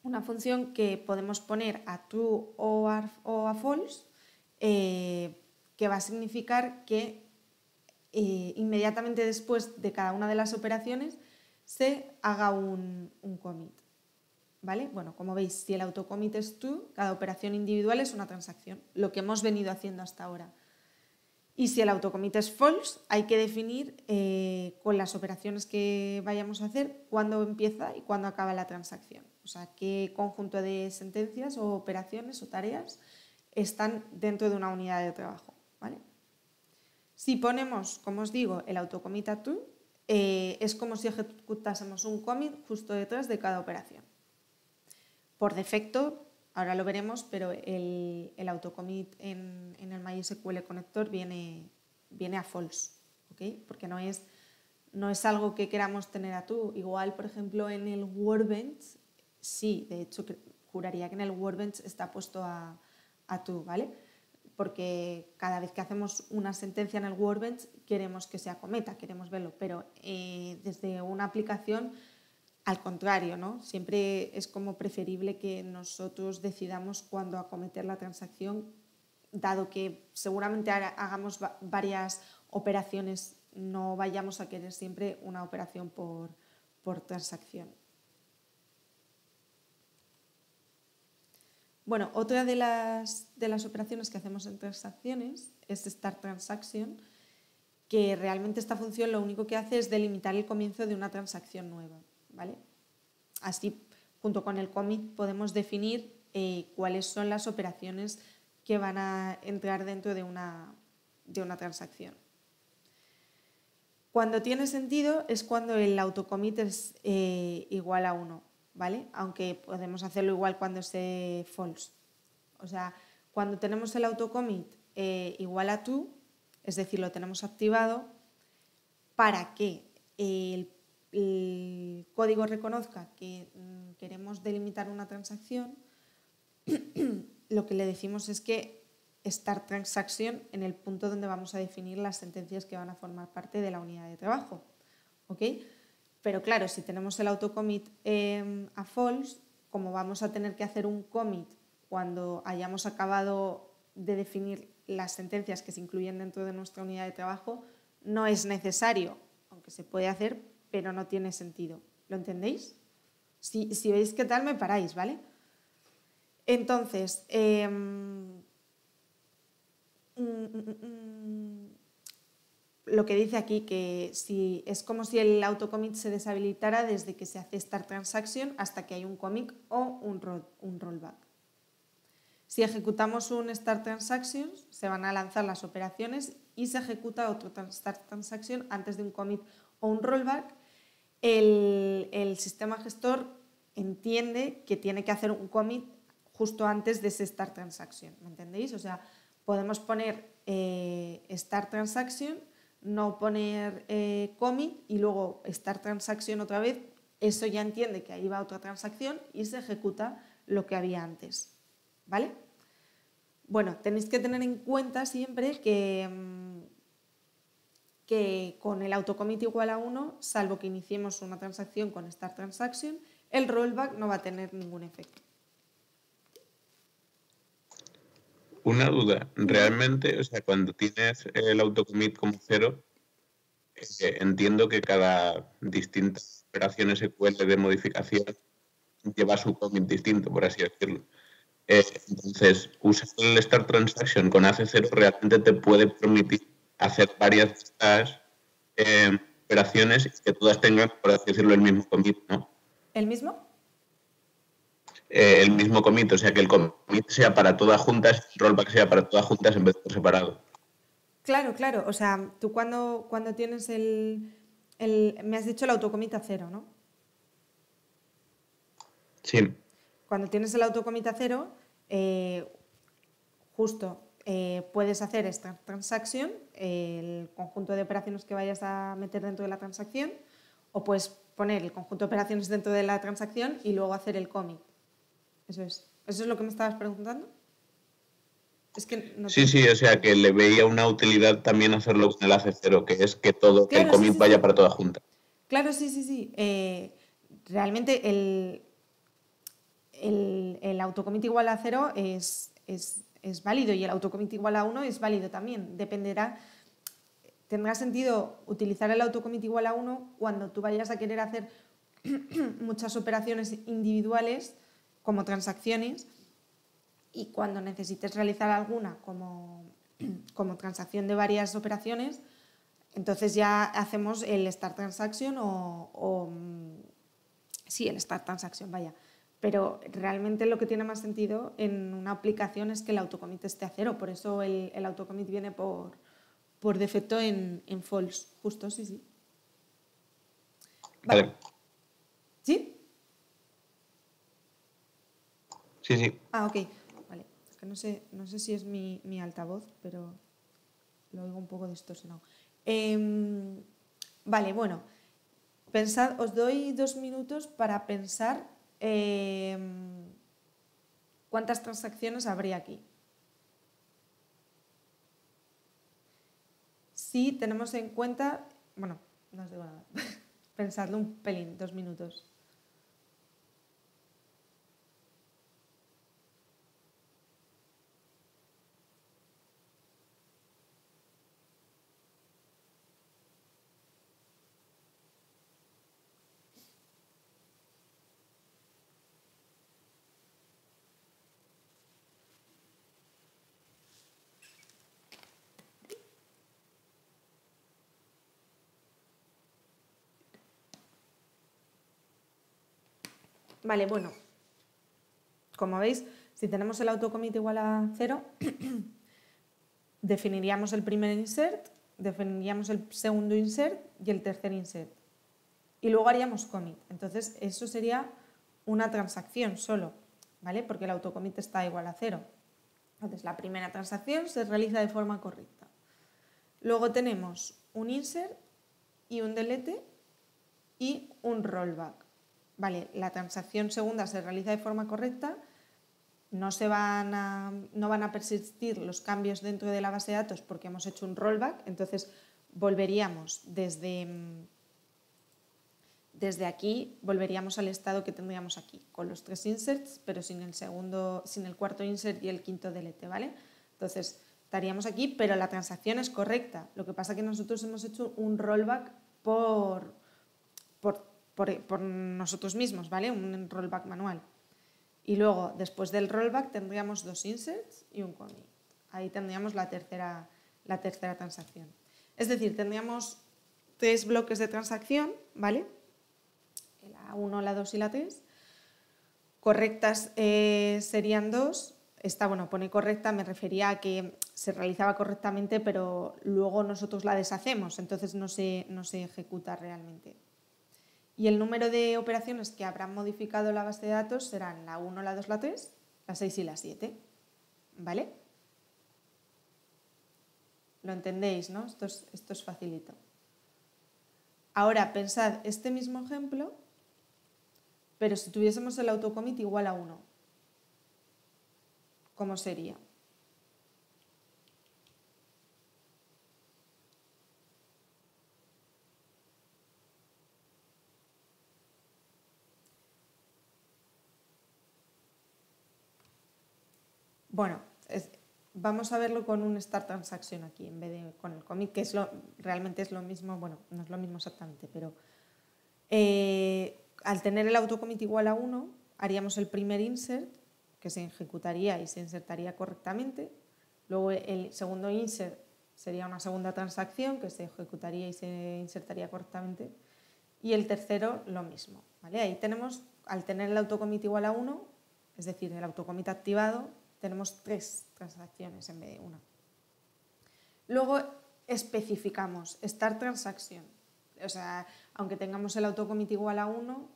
S1: una función que podemos poner a true o a false, que va a significar que inmediatamente después de cada una de las operaciones se haga un commit, ¿vale? Bueno, como veis, si el autocommit es true, cada operación individual es una transacción, lo que hemos venido haciendo hasta ahora. Y si el autocommit es false, hay que definir con las operaciones que vayamos a hacer cuándo empieza y cuándo acaba la transacción. O sea, qué conjunto de sentencias o operaciones o tareas están dentro de una unidad de trabajo, ¿vale? Si ponemos, como os digo, el autocommit a true, es como si ejecutásemos un commit justo detrás de cada operación. Por defecto, ahora lo veremos, pero el autocommit en el MySQL Connector viene a false, ¿ok? Porque no es algo que queramos tener a true. Igual, por ejemplo, en el Workbench, sí, de hecho, juraría que en el Workbench está puesto a true, ¿vale? Porque cada vez que hacemos una sentencia en el Workbench queremos que se acometa, queremos verlo, pero desde una aplicación, al contrario, ¿no? Siempre es como preferible que nosotros decidamos cuándo acometer la transacción dado que seguramente hagamos varias operaciones, no vayamos a querer siempre una operación por transacción. Bueno, otra de las operaciones que hacemos en transacciones es Start Transaction, que realmente esta función lo único que hace es delimitar el comienzo de una transacción nueva, ¿vale? Así, junto con el commit, podemos definir cuáles son las operaciones que van a entrar dentro de una transacción. Cuando tiene sentido es cuando el autocommit es igual a 1, ¿vale? Aunque podemos hacerlo igual cuando esté false. O sea, cuando tenemos el autocommit igual a true, es decir, lo tenemos activado para que el código reconozca que queremos delimitar una transacción, lo que le decimos es que Start Transaction en el punto donde vamos a definir las sentencias que van a formar parte de la unidad de trabajo. ¿Ok? Pero claro, si tenemos el autocommit a false, como vamos a tener que hacer un commit cuando hayamos acabado de definir las sentencias que se incluyen dentro de nuestra unidad de trabajo, no es necesario, aunque se puede hacer, pero no tiene sentido. ¿Lo entendéis? Si veis qué tal, me paráis, ¿vale? Entonces, lo que dice aquí, que es como si el autocommit se deshabilitara desde que se hace Start Transaction hasta que hay un commit o un rollback. Si ejecutamos un Start Transaction, se van a lanzar las operaciones y se ejecuta otro Start Transaction antes de un commit o un rollback. El sistema gestor entiende que tiene que hacer un commit justo antes de ese Start Transaction, ¿me entendéis? O sea, podemos poner Start Transaction, no poner commit y luego Start Transaction otra vez. Eso ya entiende que ahí va otra transacción y se ejecuta lo que había antes, ¿vale? Bueno, tenéis que tener en cuenta siempre que con el autocommit igual a 1, salvo que iniciemos una transacción con Start Transaction, el rollback no va a tener ningún efecto.
S2: Una duda, realmente, o sea, cuando tienes el autocommit como 0, entiendo que cada distinta operación SQL de modificación lleva su commit distinto, por así decirlo. Entonces, usar el Start Transaction con AC0 realmente te puede permitir hacer varias de estas operaciones y que todas tengan, por así decirlo, el mismo commit, ¿no?
S1: ¿El mismo?
S2: El mismo commit, o sea, que el commit sea para todas juntas y el rollback sea para todas juntas en vez de por separado.
S1: Claro, claro. O sea, tú cuando tienes me has dicho el autocommit a 0, ¿no?
S2: Sí.
S1: Cuando tienes el autocommit a 0, justo puedes hacer esta transaction, el conjunto de operaciones que vayas a meter dentro de la transacción, o puedes poner el conjunto de operaciones dentro de la transacción y luego hacer el commit. Eso es lo que me estabas preguntando. Es que no
S2: Sí, o sea, que le veía una utilidad también hacerlo con el AC0, que es que todo
S1: claro,
S2: el commit vaya para toda junta.
S1: Claro, sí. Realmente el autocommit igual a 0 es válido y el autocommit igual a 1 es válido también. Dependerá, tendrá sentido utilizar el autocommit igual a 1 cuando tú vayas a querer hacer muchas operaciones individuales como transacciones y cuando necesites realizar alguna como transacción de varias operaciones, entonces ya hacemos el Start Transaction sí, el Start Transaction, vaya. Pero realmente lo que tiene más sentido en una aplicación es que el autocommit esté a 0. Por eso el autocommit viene por defecto en false. Justo, sí.
S2: Vale.
S1: ¿Sí?
S2: Sí.
S1: Ah, ok. Vale. Es que no sé si es mi altavoz, pero lo oigo un poco distorsionado. Vale, bueno. Pensad, os doy 2 minutos para pensar cuántas transacciones habría aquí. Si tenemos en cuenta... Bueno, no os digo nada. Pensadlo un pelín, 2 minutos. Vale, bueno, como veis, si tenemos el autocommit igual a 0, definiríamos el primer insert, definiríamos el segundo insert y el tercer insert. Y luego haríamos commit. Entonces, eso sería una transacción solo, ¿vale? Porque el autocommit está igual a 0. Entonces, la primera transacción se realiza de forma correcta. Luego tenemos un insert y un delete y un rollback. Vale, la transacción segunda se realiza de forma correcta, no van a persistir los cambios dentro de la base de datos porque hemos hecho un rollback, entonces volveríamos desde aquí, volveríamos al estado que tendríamos aquí, con los 3 inserts, pero sin el cuarto insert y el quinto delete, ¿vale? Entonces estaríamos aquí, pero la transacción es correcta. Lo que pasa es que nosotros hemos hecho un rollback por nosotros mismos, ¿vale? Un rollback manual. Y luego, después del rollback, tendríamos 2 inserts y un commit. Ahí tendríamos la tercera transacción. Es decir, tendríamos 3 bloques de transacción, ¿vale? La 1, la 2 y la 3. Correctas serían 2. Esta, bueno, pone correcta, me refería a que se realizaba correctamente, pero luego nosotros la deshacemos, entonces no se ejecuta realmente. Y el número de operaciones que habrán modificado la base de datos serán la 1, la 2, la 3, la 6 y la 7. ¿Vale? ¿Lo entendéis, no? Esto es facilito. Ahora, pensad este mismo ejemplo, pero si tuviésemos el autocommit igual a 1, ¿cómo sería? Bueno, vamos a verlo con un start transaction aquí en vez de con el commit, que realmente es lo mismo, bueno, no es lo mismo exactamente, pero al tener el autocommit igual a 1, haríamos el primer insert, que se ejecutaría y se insertaría correctamente. Luego el segundo insert sería una segunda transacción que se ejecutaría y se insertaría correctamente. Y el tercero, lo mismo, ¿vale? Ahí tenemos, al tener el autocommit igual a 1, es decir, el autocommit activado, tenemos 3 transacciones en vez de 1. Luego especificamos start transaction. O sea, aunque tengamos el autocommit igual a 1,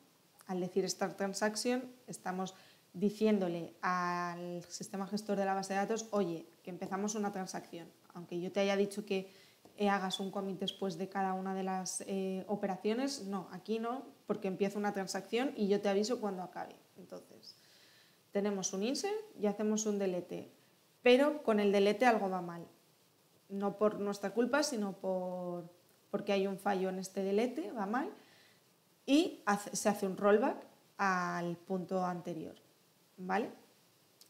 S1: al decir start transaction, estamos diciéndole al sistema gestor de la base de datos, oye, que empezamos una transacción. Aunque yo te haya dicho que hagas un commit después de cada una de las operaciones, no, aquí no, porque empieza una transacción y yo te aviso cuando acabe. Entonces, tenemos un insert y hacemos un delete, pero con el delete algo va mal. No por nuestra culpa, sino porque hay un fallo en este delete, va mal, y se hace un rollback al punto anterior, ¿vale?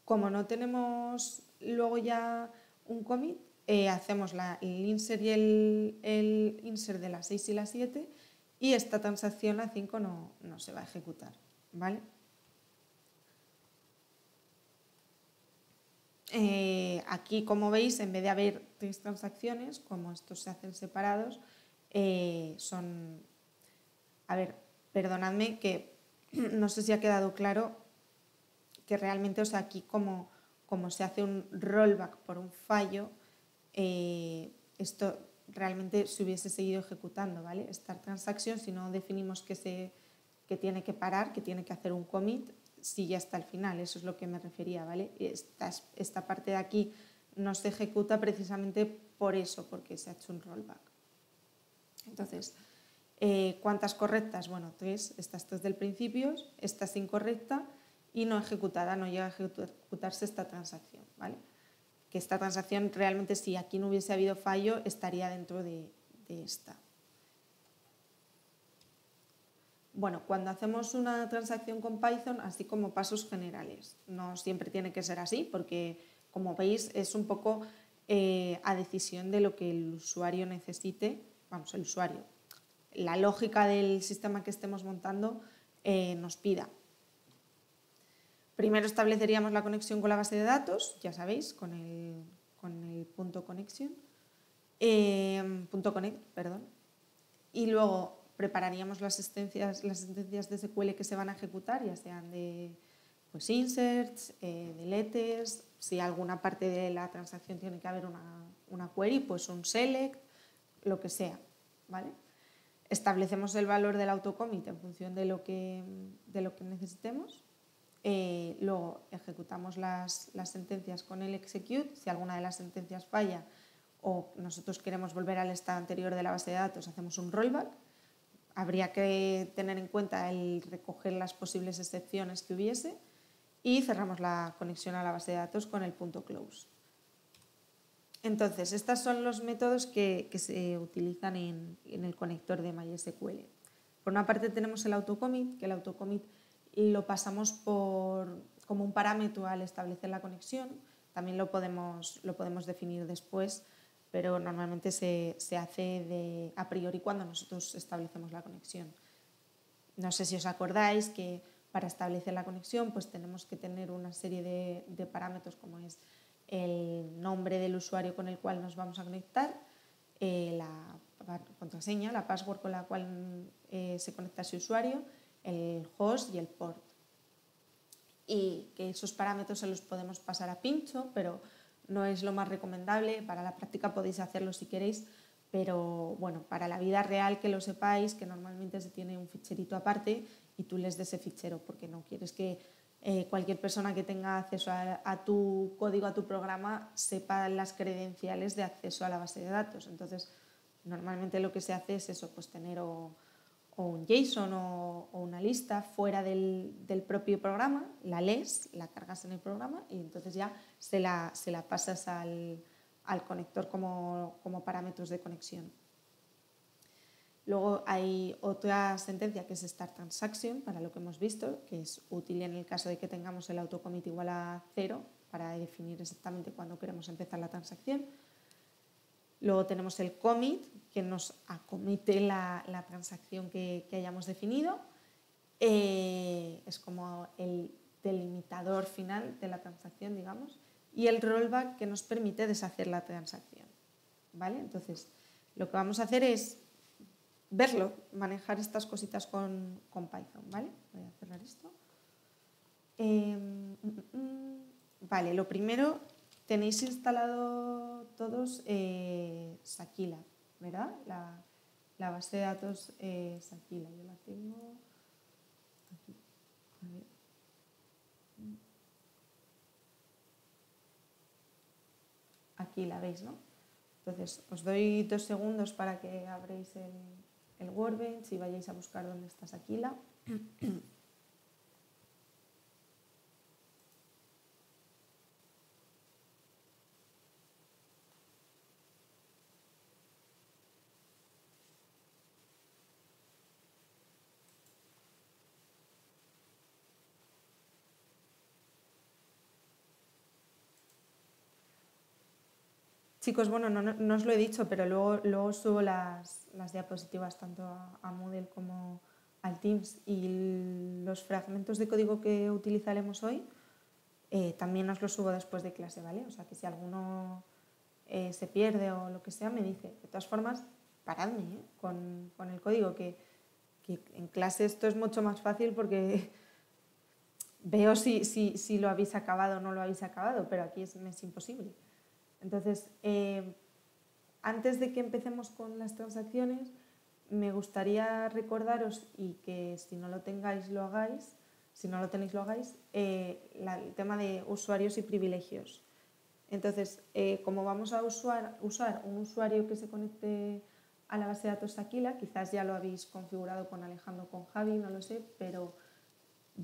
S1: Como no tenemos luego ya un commit, hacemos el insert y el insert de la 6 y la 7 y esta transacción, la 5, no se va a ejecutar, ¿vale? Aquí, como veis, en vez de haber 3 transacciones, como estos se hacen separados, son... A ver, perdonadme que no sé si ha quedado claro que realmente, o sea, aquí como se hace un rollback por un fallo, esto realmente se hubiese seguido ejecutando, ¿vale? Start transaction, si no definimos que tiene que parar, que tiene que hacer un commit, sigue hasta el final, eso es lo que me refería, ¿vale? Esta parte de aquí no se ejecuta precisamente por eso, porque se ha hecho un rollback. Entonces, ¿cuántas correctas? Bueno, 3, estas 3 del principio, esta es incorrecta y no ejecutada, no llega a ejecutarse esta transacción, ¿vale? Que esta transacción realmente, si aquí no hubiese habido fallo, estaría dentro de esta. Bueno, cuando hacemos una transacción con Python, así como pasos generales, no siempre tiene que ser así, porque como veis es un poco a decisión de lo que el usuario necesite, vamos, el usuario, la lógica del sistema que estemos montando nos pida. Primero estableceríamos la conexión con la base de datos, ya sabéis, con el punto connection, punto connect, perdón, y luego prepararíamos las sentencias de SQL que se van a ejecutar, ya sean de pues, inserts, deletes, si alguna parte de la transacción tiene que haber una query, pues un select, lo que sea, ¿vale? Establecemos el valor del autocommit en función de lo que necesitemos. Luego ejecutamos las sentencias con el execute. Si alguna de las sentencias falla o nosotros queremos volver al estado anterior de la base de datos, hacemos un rollback. Habría que tener en cuenta el recoger las posibles excepciones que hubiese y cerramos la conexión a la base de datos con el punto close. Entonces, estos son los métodos que se utilizan en el conector de MySQL. Por una parte tenemos el autocommit, que el autocommit lo pasamos como un parámetro al establecer la conexión. También lo podemos definir después, pero normalmente se hace a priori cuando nosotros establecemos la conexión. No sé si os acordáis que para establecer la conexión pues tenemos que tener una serie de parámetros como es el nombre del usuario con el cual nos vamos a conectar, la contraseña, la password con la cual se conecta ese usuario, el host y el port. Y que esos parámetros se los podemos pasar a pincho, pero no es lo más recomendable. Para la práctica podéis hacerlo si queréis, pero bueno, para la vida real que lo sepáis, que normalmente se tiene un ficherito aparte y tú lees de ese fichero, porque no quieres que cualquier persona que tenga acceso a tu código, a tu programa, sepa las credenciales de acceso a la base de datos. Entonces, normalmente lo que se hace es eso, pues tener o un JSON o una lista fuera del propio programa, la lees, la cargas en el programa y entonces ya se la pasas al conector como parámetros de conexión. Luego hay otra sentencia que es Start Transaction, para lo que hemos visto, que es útil en el caso de que tengamos el autocommit igual a 0 para definir exactamente cuándo queremos empezar la transacción. Luego tenemos el commit, que nos acomite la transacción que hayamos definido. Es como el delimitador final de la transacción, digamos. Y el rollback, que nos permite deshacer la transacción, ¿vale? Entonces, lo que vamos a hacer es verlo, manejar estas cositas con Python, ¿vale? Voy a cerrar esto. Vale, lo primero, tenéis instalado todos Sakila, ¿verdad? La base de datos Sakila. Yo la tengo aquí. A ver. Aquí la veis, ¿no? Entonces, os doy 2 segundos para que abréis el Workbench y vayáis a buscar dónde está Sakila. Chicos, bueno, no os lo he dicho, pero luego subo las diapositivas tanto a Moodle como al Teams, y los fragmentos de código que utilizaremos hoy también os los subo después de clase, ¿vale? O sea que si alguno se pierde o lo que sea, me dice. De todas formas, paradme con el código, que en clase esto es mucho más fácil porque veo si lo habéis acabado o no lo habéis acabado, pero aquí me es imposible. Entonces, antes de que empecemos con las transacciones, me gustaría recordaros, y que si no lo tenéis lo hagáis, el tema de usuarios y privilegios. Entonces, como vamos a usar un usuario que se conecte a la base de datos Sakila, quizás ya lo habéis configurado con Alejandro o con Javi, no lo sé, pero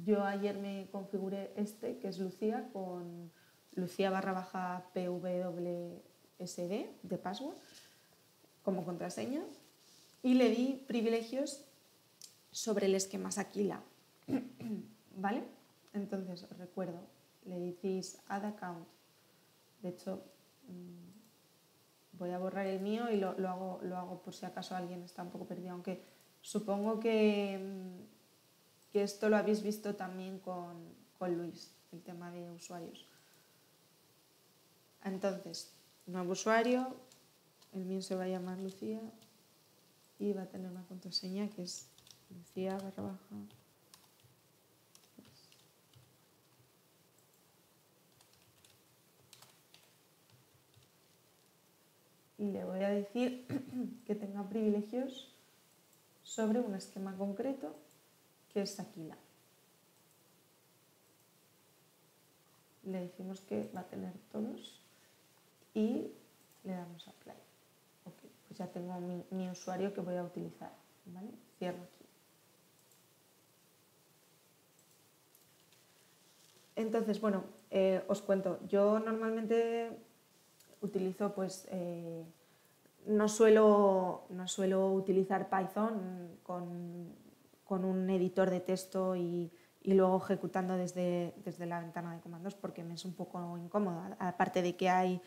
S1: yo ayer me configuré que es Lucía, con Lucía_PWSD de password como contraseña, y le di privilegios sobre el esquema Sakila, ¿vale? Entonces, os recuerdo, le decís add account. De hecho, voy a borrar el mío y lo hago por si acaso alguien está un poco perdido, aunque supongo que esto lo habéis visto también con Luis, el tema de usuarios. Entonces, nuevo usuario, el mío se va a llamar Lucía. y va a tener una contraseña que es Lucía _. Y le voy a decir que tenga privilegios sobre un esquema concreto que es Aquila. Le decimos que va a tener todos y le damos a play. Ok, pues ya tengo mi usuario que voy a utilizar, ¿vale? Cierro aquí. Entonces, bueno, os cuento, yo normalmente utilizo pues no suelo utilizar Python con un editor de texto y luego ejecutando desde la ventana de comandos porque me es un poco incómodo. Aparte de que hay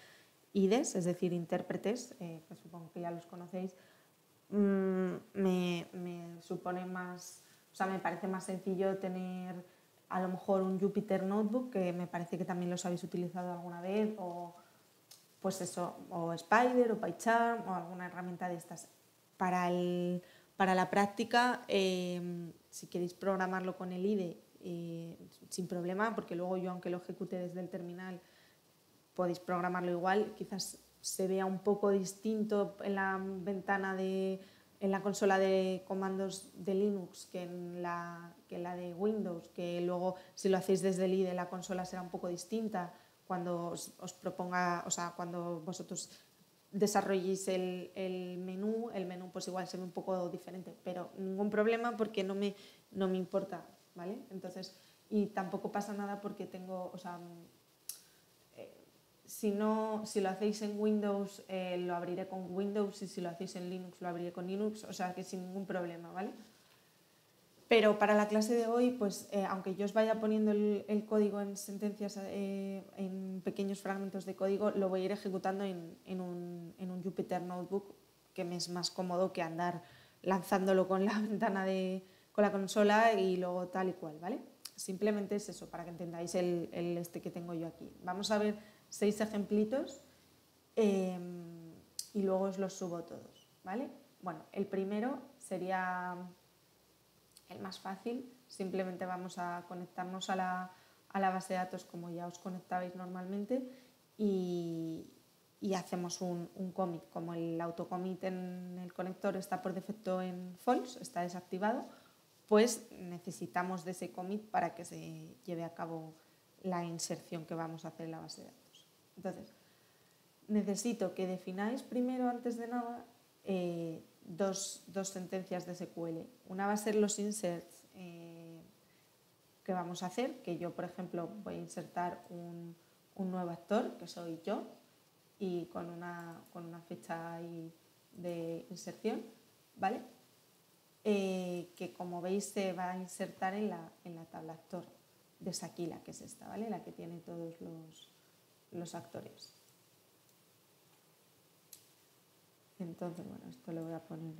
S1: IDEs, es decir, intérpretes, que supongo que ya los conocéis, me supone más, o sea, me parece más sencillo tener a lo mejor un Jupyter Notebook, que me parece que también los habéis utilizado alguna vez, o pues eso, o Spider o PyCharm o alguna herramienta de estas. Para la práctica, si queréis programarlo con el IDE, sin problema, porque luego yo, aunque lo ejecute desde el terminal, podéis programarlo igual. Quizás se vea un poco distinto en la ventana en la consola de comandos de Linux que en la de Windows, que luego si lo hacéis desde el IDE la consola será un poco distinta cuando os proponga, o sea, cuando vosotros desarrolléis el menú pues igual se ve un poco diferente, pero ningún problema porque no me importa, ¿vale? Entonces, y tampoco pasa nada porque tengo, o sea, si lo hacéis en Windows, lo abriré con Windows, y si lo hacéis en Linux, lo abriré con Linux, o sea que sin ningún problema, ¿vale? Pero para la clase de hoy, pues aunque yo os vaya poniendo el código en sentencias, en pequeños fragmentos de código, lo voy a ir ejecutando en un Jupyter Notebook, que me es más cómodo que andar lanzándolo con la ventana con la consola y luego tal y cual, ¿vale? Simplemente es eso, para que entendáis el que tengo yo aquí. Vamos a ver 6 ejemplitos y luego os los subo todos, ¿vale? Bueno, el primero sería el más fácil. Simplemente vamos a conectarnos a la base de datos como ya os conectabais normalmente y hacemos un commit. Como el autocommit en el conector está por defecto en false, está desactivado, pues necesitamos de ese commit para que se lleve a cabo la inserción que vamos a hacer en la base de datos. Entonces, necesito que defináis primero, antes de nada, dos sentencias de SQL. Una va a ser los inserts que vamos a hacer, que yo, por ejemplo, voy a insertar un nuevo actor, que soy yo, y con una fecha ahí de inserción, ¿vale? Que como veis se va a insertar en la tabla actor de Aquila, que es esta, ¿vale? La que tiene todos los actores. Entonces, bueno, esto lo voy a poner,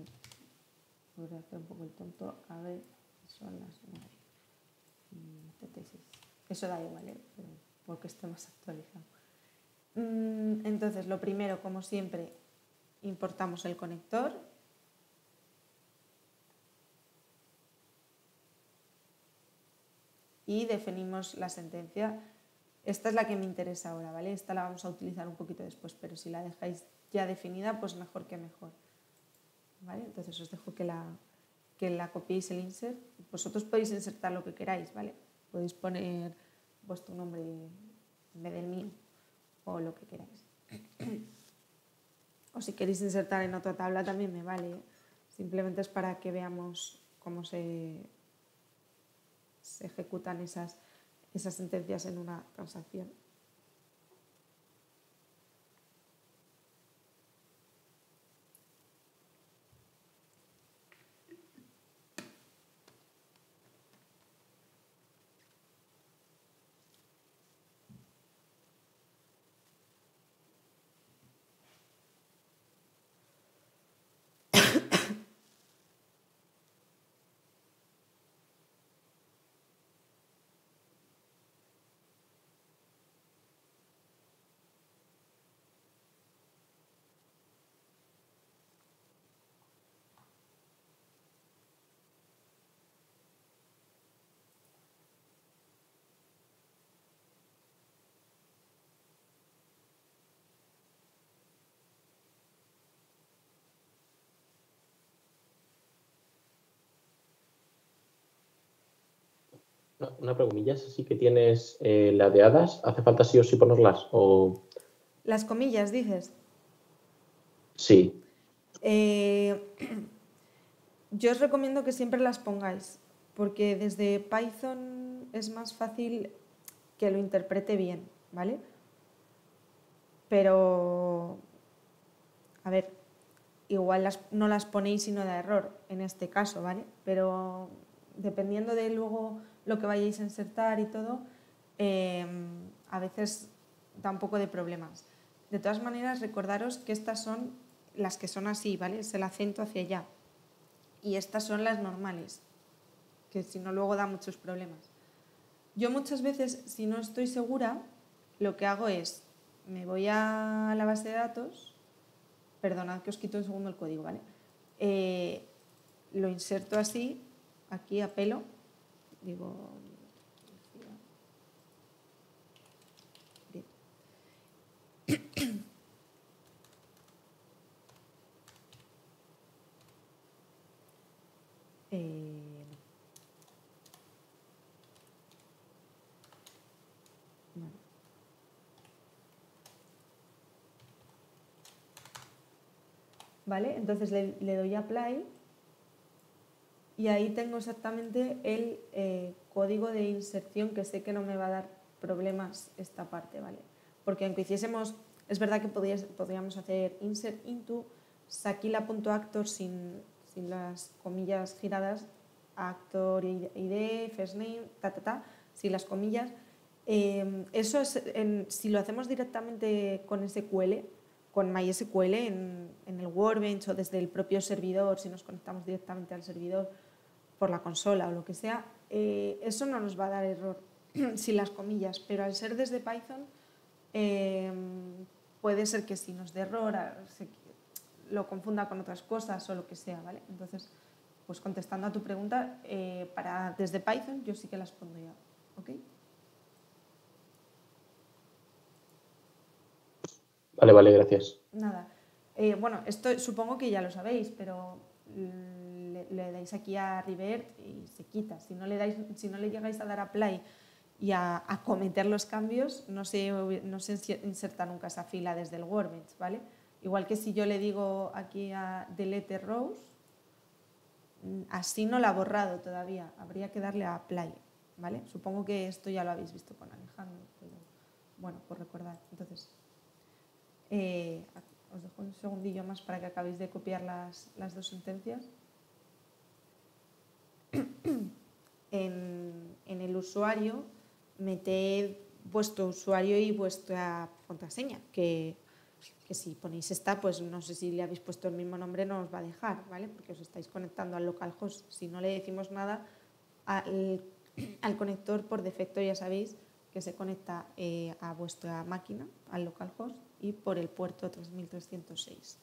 S1: voy a hacer un poco el tonto, a ver, son las 9. Eso da igual, pero porque esté más actualizado. Entonces, lo primero, como siempre, importamos el conector. Y definimos la sentencia. Esta es la que me interesa ahora, ¿vale? Esta la vamos a utilizar un poquito después, pero si la dejáis ya definida, pues mejor que mejor, ¿vale? Entonces os dejo que la copiéis el insert. Vosotros podéis insertar lo que queráis, ¿vale? Podéis poner vuestro nombre en vez del mío o lo que queráis. O si queréis insertar en otra tabla también me vale, ¿eh? Simplemente es para que veamos cómo se ejecutan esas sentencias en una transacción.
S3: Una preguntilla, sí que tienes ladeadas, ¿hace falta sí o sí ponerlas? O...
S1: Las comillas, dices.
S3: Sí,
S1: Eh, yo os recomiendo que siempre las pongáis, porque desde Python es más fácil que lo interprete bien, ¿vale? Pero, a ver, igual no las ponéis y no da error en este caso, ¿vale? Pero dependiendo de luego lo que vayáis a insertar y todo, a veces da un poco de problemas. De todas maneras, recordaros que estas son las que son así, ¿vale? Es el acento hacia allá. Y estas son las normales, que si no luego da muchos problemas. Yo muchas veces, si no estoy segura, lo que hago es, me voy a la base de datos, perdonad que os quito un segundo el código, ¿vale? Lo inserto así, aquí a pelo, digo, bien. No. ¿Vale? Entonces le doy a apply y ahí tengo exactamente el código de inserción que sé que no me va a dar problemas esta parte, ¿vale? Porque aunque hiciésemos, es verdad que podríamos hacer insert into sakila.actor sin las comillas giradas, actor ID, first name, sin las comillas. Eso es, si lo hacemos directamente con SQL, con MySQL en el Workbench o desde el propio servidor, si nos conectamos directamente al servidor por la consola o lo que sea, eso no nos va a dar error sin las comillas, pero al ser desde Python puede ser que si nos dé error lo confunda con otras cosas o lo que sea, ¿vale? Entonces, pues contestando a tu pregunta, desde Python yo sí que las pondría, ¿ok?
S3: vale, gracias.
S1: Nada. Bueno, esto supongo que ya lo sabéis, pero le dais aquí a revert y se quita. Si no le llegáis a dar a play y a cometer los cambios, no se inserta nunca esa fila desde el Workbench, ¿vale? Igual que si yo le digo aquí a delete rows, así no la ha borrado todavía. Habría que darle a play, ¿vale? Supongo que esto ya lo habéis visto con Alejandro, pero bueno, por recordar. Entonces, os dejo un segundillo más para que acabéis de copiar las dos sentencias. En el usuario meted vuestro usuario y vuestra contraseña, que si ponéis esta, pues no sé si le habéis puesto el mismo nombre, no os va a dejar, ¿vale? Porque os estáis conectando al localhost. Si no le decimos nada al conector, por defecto ya sabéis que se conecta a vuestra máquina, al localhost, y por el puerto 3306.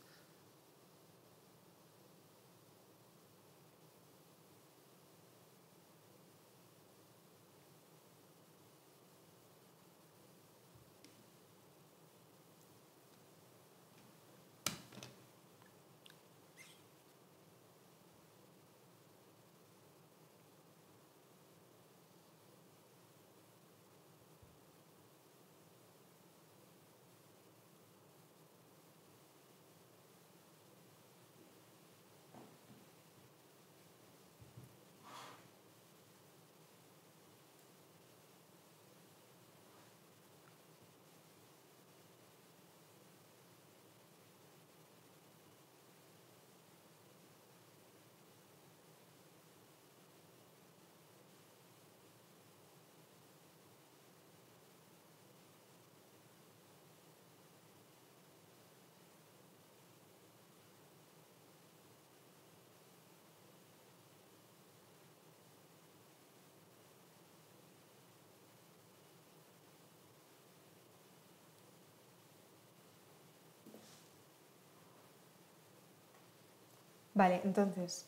S1: Vale, entonces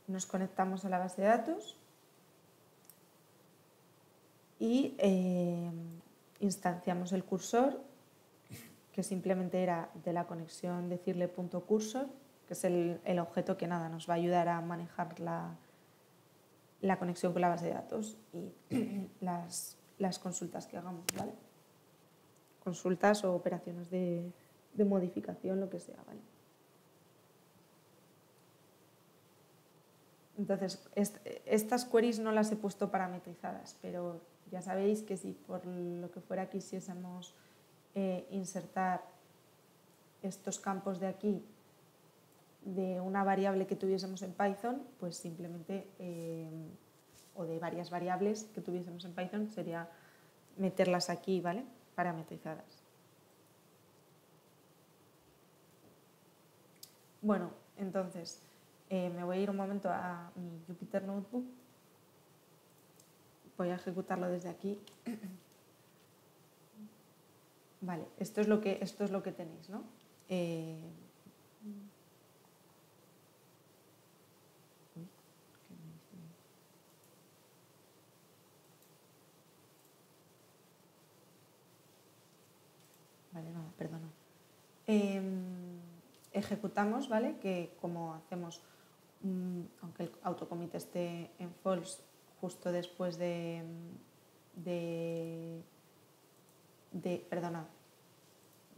S1: nos conectamos a la base de datos y instanciamos el cursor, que simplemente era de la conexión decirle .cursor, que es el objeto que nada nos va a ayudar a manejar la conexión con la base de datos y las consultas que hagamos, ¿vale? Consultas o operaciones de modificación, lo que sea, ¿vale? Entonces, estas queries no las he puesto parametrizadas, pero ya sabéis que si por lo que fuera quisiésemos insertar estos campos de aquí de una variable que tuviésemos en Python, pues simplemente, o de varias variables que tuviésemos en Python, sería meterlas aquí, ¿vale? Parametrizadas. Bueno, entonces, me voy a ir un momento a mi Jupyter Notebook. Voy a ejecutarlo desde aquí. Vale, esto es lo que tenéis, ¿no? Vale, no, perdona. Ejecutamos, ¿vale? Que como hacemos, aunque el autocommit esté en false justo después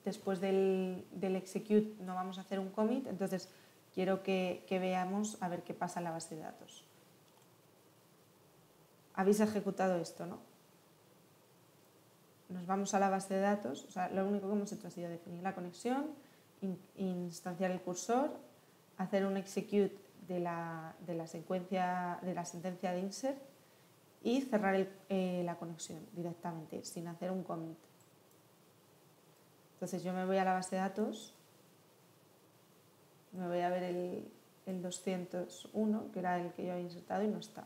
S1: después del execute no vamos a hacer un commit, entonces quiero que veamos a ver qué pasa en la base de datos. Habéis ejecutado esto, ¿no? Nos vamos a la base de datos, o sea, lo único que hemos hecho ha sido definir la conexión, instanciar el cursor, hacer un execute de la secuencia, de la sentencia de insert y cerrar la conexión directamente, sin hacer un commit. Entonces yo me voy a la base de datos, me voy a ver el 201, que era el que yo había insertado, y no está.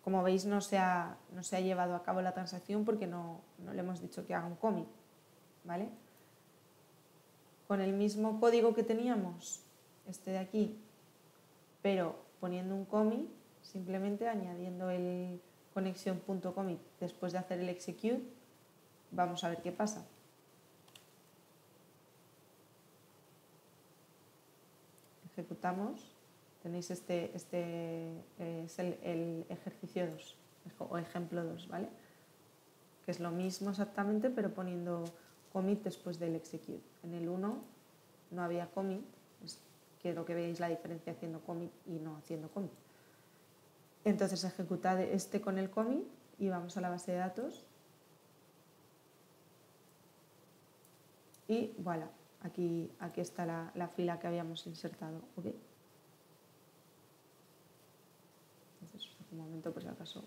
S1: Como veis, no se ha llevado a cabo la transacción porque no le hemos dicho que haga un commit, ¿vale? Con el mismo código que teníamos, este de aquí, pero poniendo un commit, simplemente añadiendo el conexión.commit después de hacer el execute, vamos a ver qué pasa. Ejecutamos, tenéis este es el ejercicio 2 o ejemplo 2, ¿vale? Que es lo mismo exactamente, pero poniendo commit después del execute. En el 1 no había commit, quiero que veáis la diferencia haciendo commit y no haciendo commit. Entonces ejecutad este con el commit y vamos a la base de datos y voilà, aquí está la fila que habíamos insertado, ¿ok? Entonces, un momento por si acaso.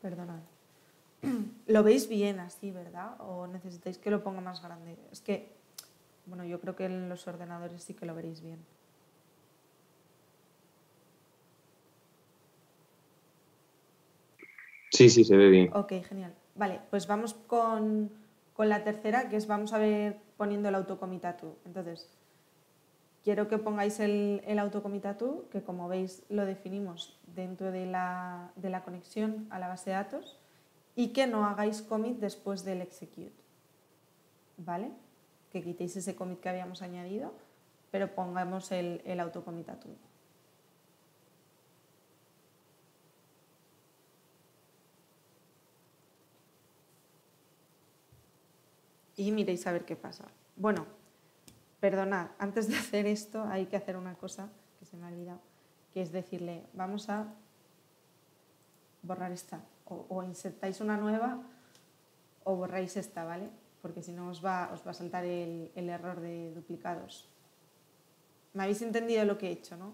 S1: Perdonad. Lo veis bien así, ¿verdad? ¿O necesitáis que lo ponga más grande? Es que, bueno, yo creo que en los ordenadores sí que lo veréis bien.
S2: Sí, se ve bien.
S1: Ok, genial. Vale, pues vamos con la tercera, que es vamos a ver poniendo el autocommit to. Entonces, quiero que pongáis el autocommit to, que como veis lo definimos dentro de la conexión a la base de datos, y que no hagáis commit después del execute, ¿vale? Que quitéis ese commit que habíamos añadido, pero pongamos el autocommit to. Y miréis a ver qué pasa. Bueno, perdonad, antes de hacer esto hay que hacer una cosa que se me ha olvidado, que es decirle, vamos a borrar esta, o insertáis una nueva o borráis esta, ¿vale? Porque si no os va a saltar el error de duplicados. ¿Me habéis entendido lo que he hecho, no?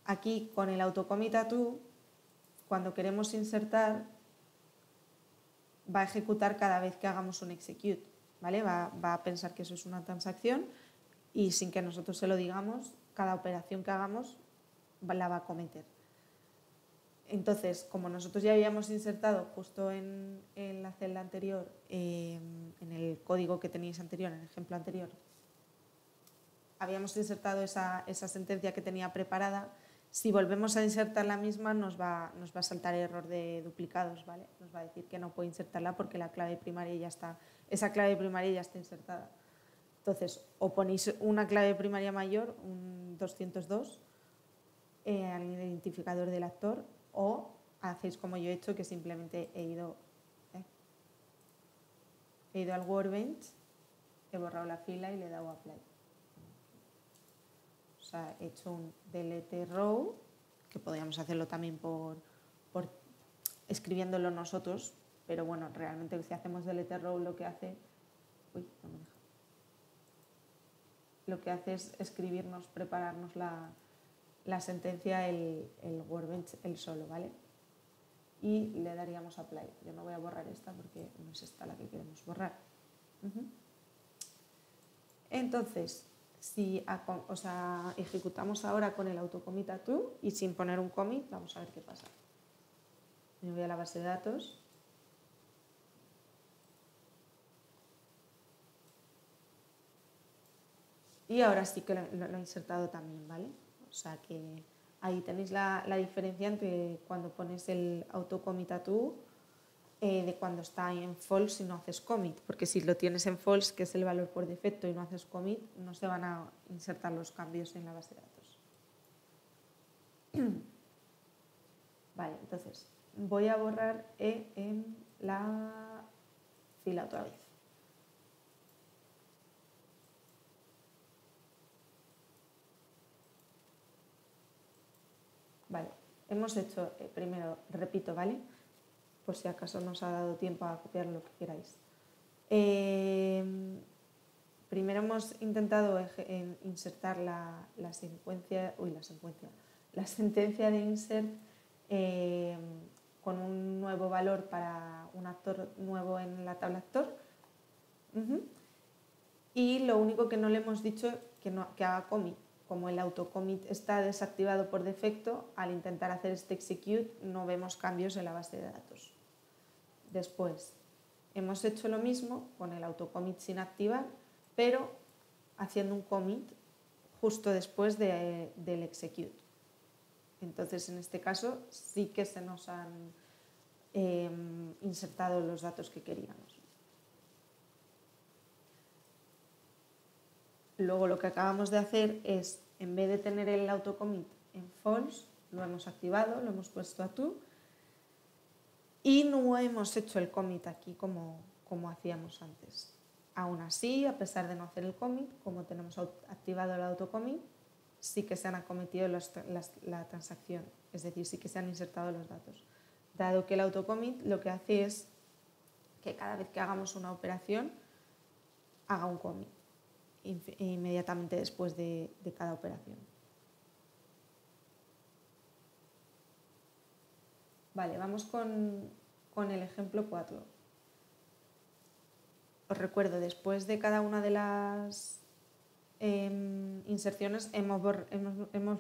S1: Aquí con el autocommit to, cuando queremos insertar, va a ejecutar cada vez que hagamos un execute, ¿vale? Va a pensar que eso es una transacción y sin que nosotros se lo digamos, cada operación que hagamos la va a cometer. Entonces, como nosotros ya habíamos insertado justo en la celda anterior, en el código que teníais anterior, en el ejemplo anterior, habíamos insertado esa sentencia que tenía preparada, si volvemos a insertar la misma nos va a saltar error de duplicados, ¿vale? Nos va a decir que no puede insertarla porque la clave primaria ya está, esa clave primaria ya está insertada. Entonces, o ponéis una clave primaria mayor, un 202, al identificador del actor, o hacéis como yo he hecho, que simplemente he ido al workbench, he borrado la fila y le he dado apply. O sea, he hecho un delete row, que podríamos hacerlo también por escribiéndolo nosotros, pero bueno, realmente si hacemos delete row lo que hace... Uy, no me deja. Lo que hace es escribirnos, prepararnos la sentencia, el workbench, el solo, ¿vale? Y le daríamos apply. Yo no voy a borrar esta porque no es esta la que queremos borrar. Entonces, si ejecutamos ahora con el autocommit a true y sin poner un commit, vamos a ver qué pasa. Me voy a la base de datos. Y ahora sí que lo he insertado también, ¿vale? O sea que ahí tenéis la diferencia entre cuando pones el autocommit a true de cuando está en false y no haces commit, porque si lo tienes en false, que es el valor por defecto, y no haces commit, no se van a insertar los cambios en la base de datos. Vale, entonces voy a borrar en la fila otra vez. Vale, hemos hecho, primero, repito, ¿vale? Por si acaso nos ha dado tiempo a copiar lo que queráis. Primero hemos intentado insertar la sentencia de insert con un nuevo valor para un actor nuevo en la tabla actor. Y lo único que no le hemos dicho que haga commit. Como el autocommit está desactivado por defecto, al intentar hacer este execute no vemos cambios en la base de datos. Después, hemos hecho lo mismo con el autocommit sin activar, pero haciendo un commit justo después del execute. Entonces, en este caso, sí que se nos han insertado los datos que queríamos. Luego lo que acabamos de hacer es, en vez de tener el autocommit en false, lo hemos activado, lo hemos puesto a true y no hemos hecho el commit aquí como hacíamos antes. Aún así, a pesar de no hacer el commit, como tenemos activado el autocommit, sí que se han acometido la transacción, es decir, sí que se han insertado los datos. Dado que el autocommit lo que hace es que cada vez que hagamos una operación haga un commit inmediatamente después de cada operación. Vale, vamos con el ejemplo 4. Os recuerdo, después de cada una de las inserciones hemos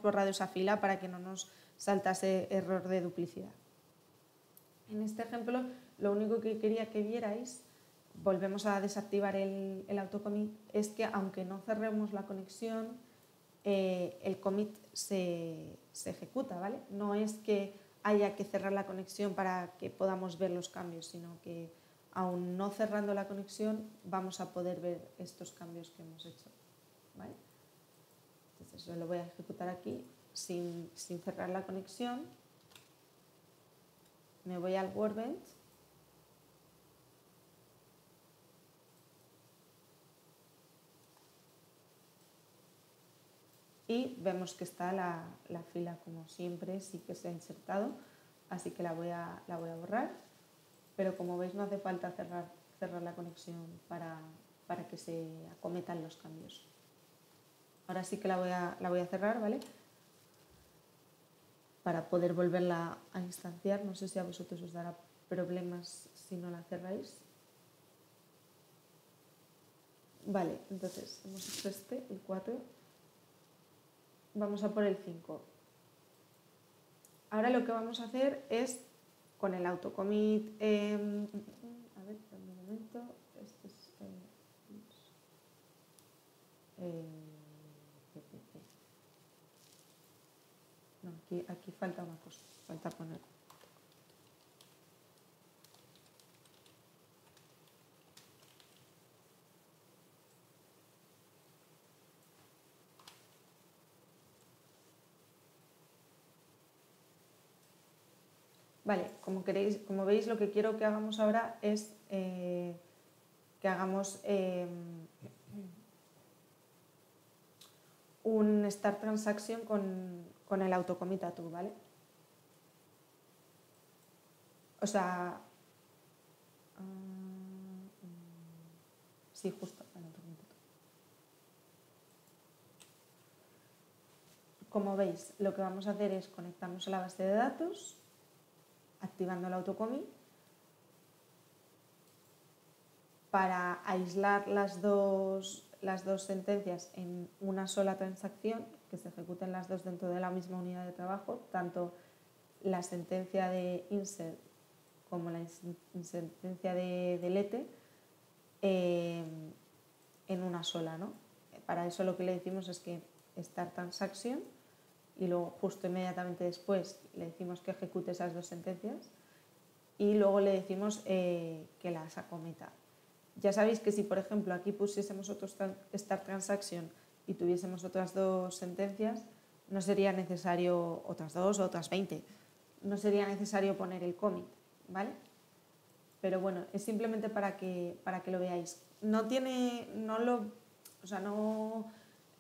S1: borrado esa fila para que no nos saltase error de duplicidad. En este ejemplo, lo único que quería que vierais, volvemos a desactivar el autocommit, es que aunque no cerremos la conexión, el commit se ejecuta, ¿vale? No es que haya que cerrar la conexión para que podamos ver los cambios, sino que aún no cerrando la conexión vamos a poder ver estos cambios que hemos hecho, ¿vale? Entonces yo lo voy a ejecutar aquí sin cerrar la conexión. Me voy al workbench y vemos que está la fila como siempre, sí que se ha insertado, así que la voy a borrar, pero como veis no hace falta cerrar la conexión para que se acometan los cambios. Ahora sí que la voy a cerrar, ¿vale? Para poder volverla a instanciar, no sé si a vosotros os dará problemas si no la cerráis. Vale, entonces hemos hecho el 4. Vamos a por el 5. Ahora lo que vamos a hacer es con el autocommit. A ver, dame un momento. Este es no, aquí falta una cosa. Falta poner. Vale, como veis, lo que quiero que hagamos ahora es que hagamos un start transaction con el autocommit a tú, ¿vale? O sea, sí, justo el autocommit a tú. Como veis, lo que vamos a hacer es conectarnos a la base de datos, activando el autocommit, para aislar las dos sentencias en una sola transacción, que se ejecuten las dos dentro de la misma unidad de trabajo, tanto la sentencia de insert como la sentencia de delete en una sola, ¿no? Para eso lo que le decimos es que start transaction y luego justo inmediatamente después le decimos que ejecute esas dos sentencias y luego le decimos que las acometa. Ya sabéis que si, por ejemplo, aquí pusiésemos otro start transaction y tuviésemos otras dos sentencias, no sería necesario otras dos o otras 20. No sería necesario poner el commit, ¿vale? Pero bueno, es simplemente para que lo veáis.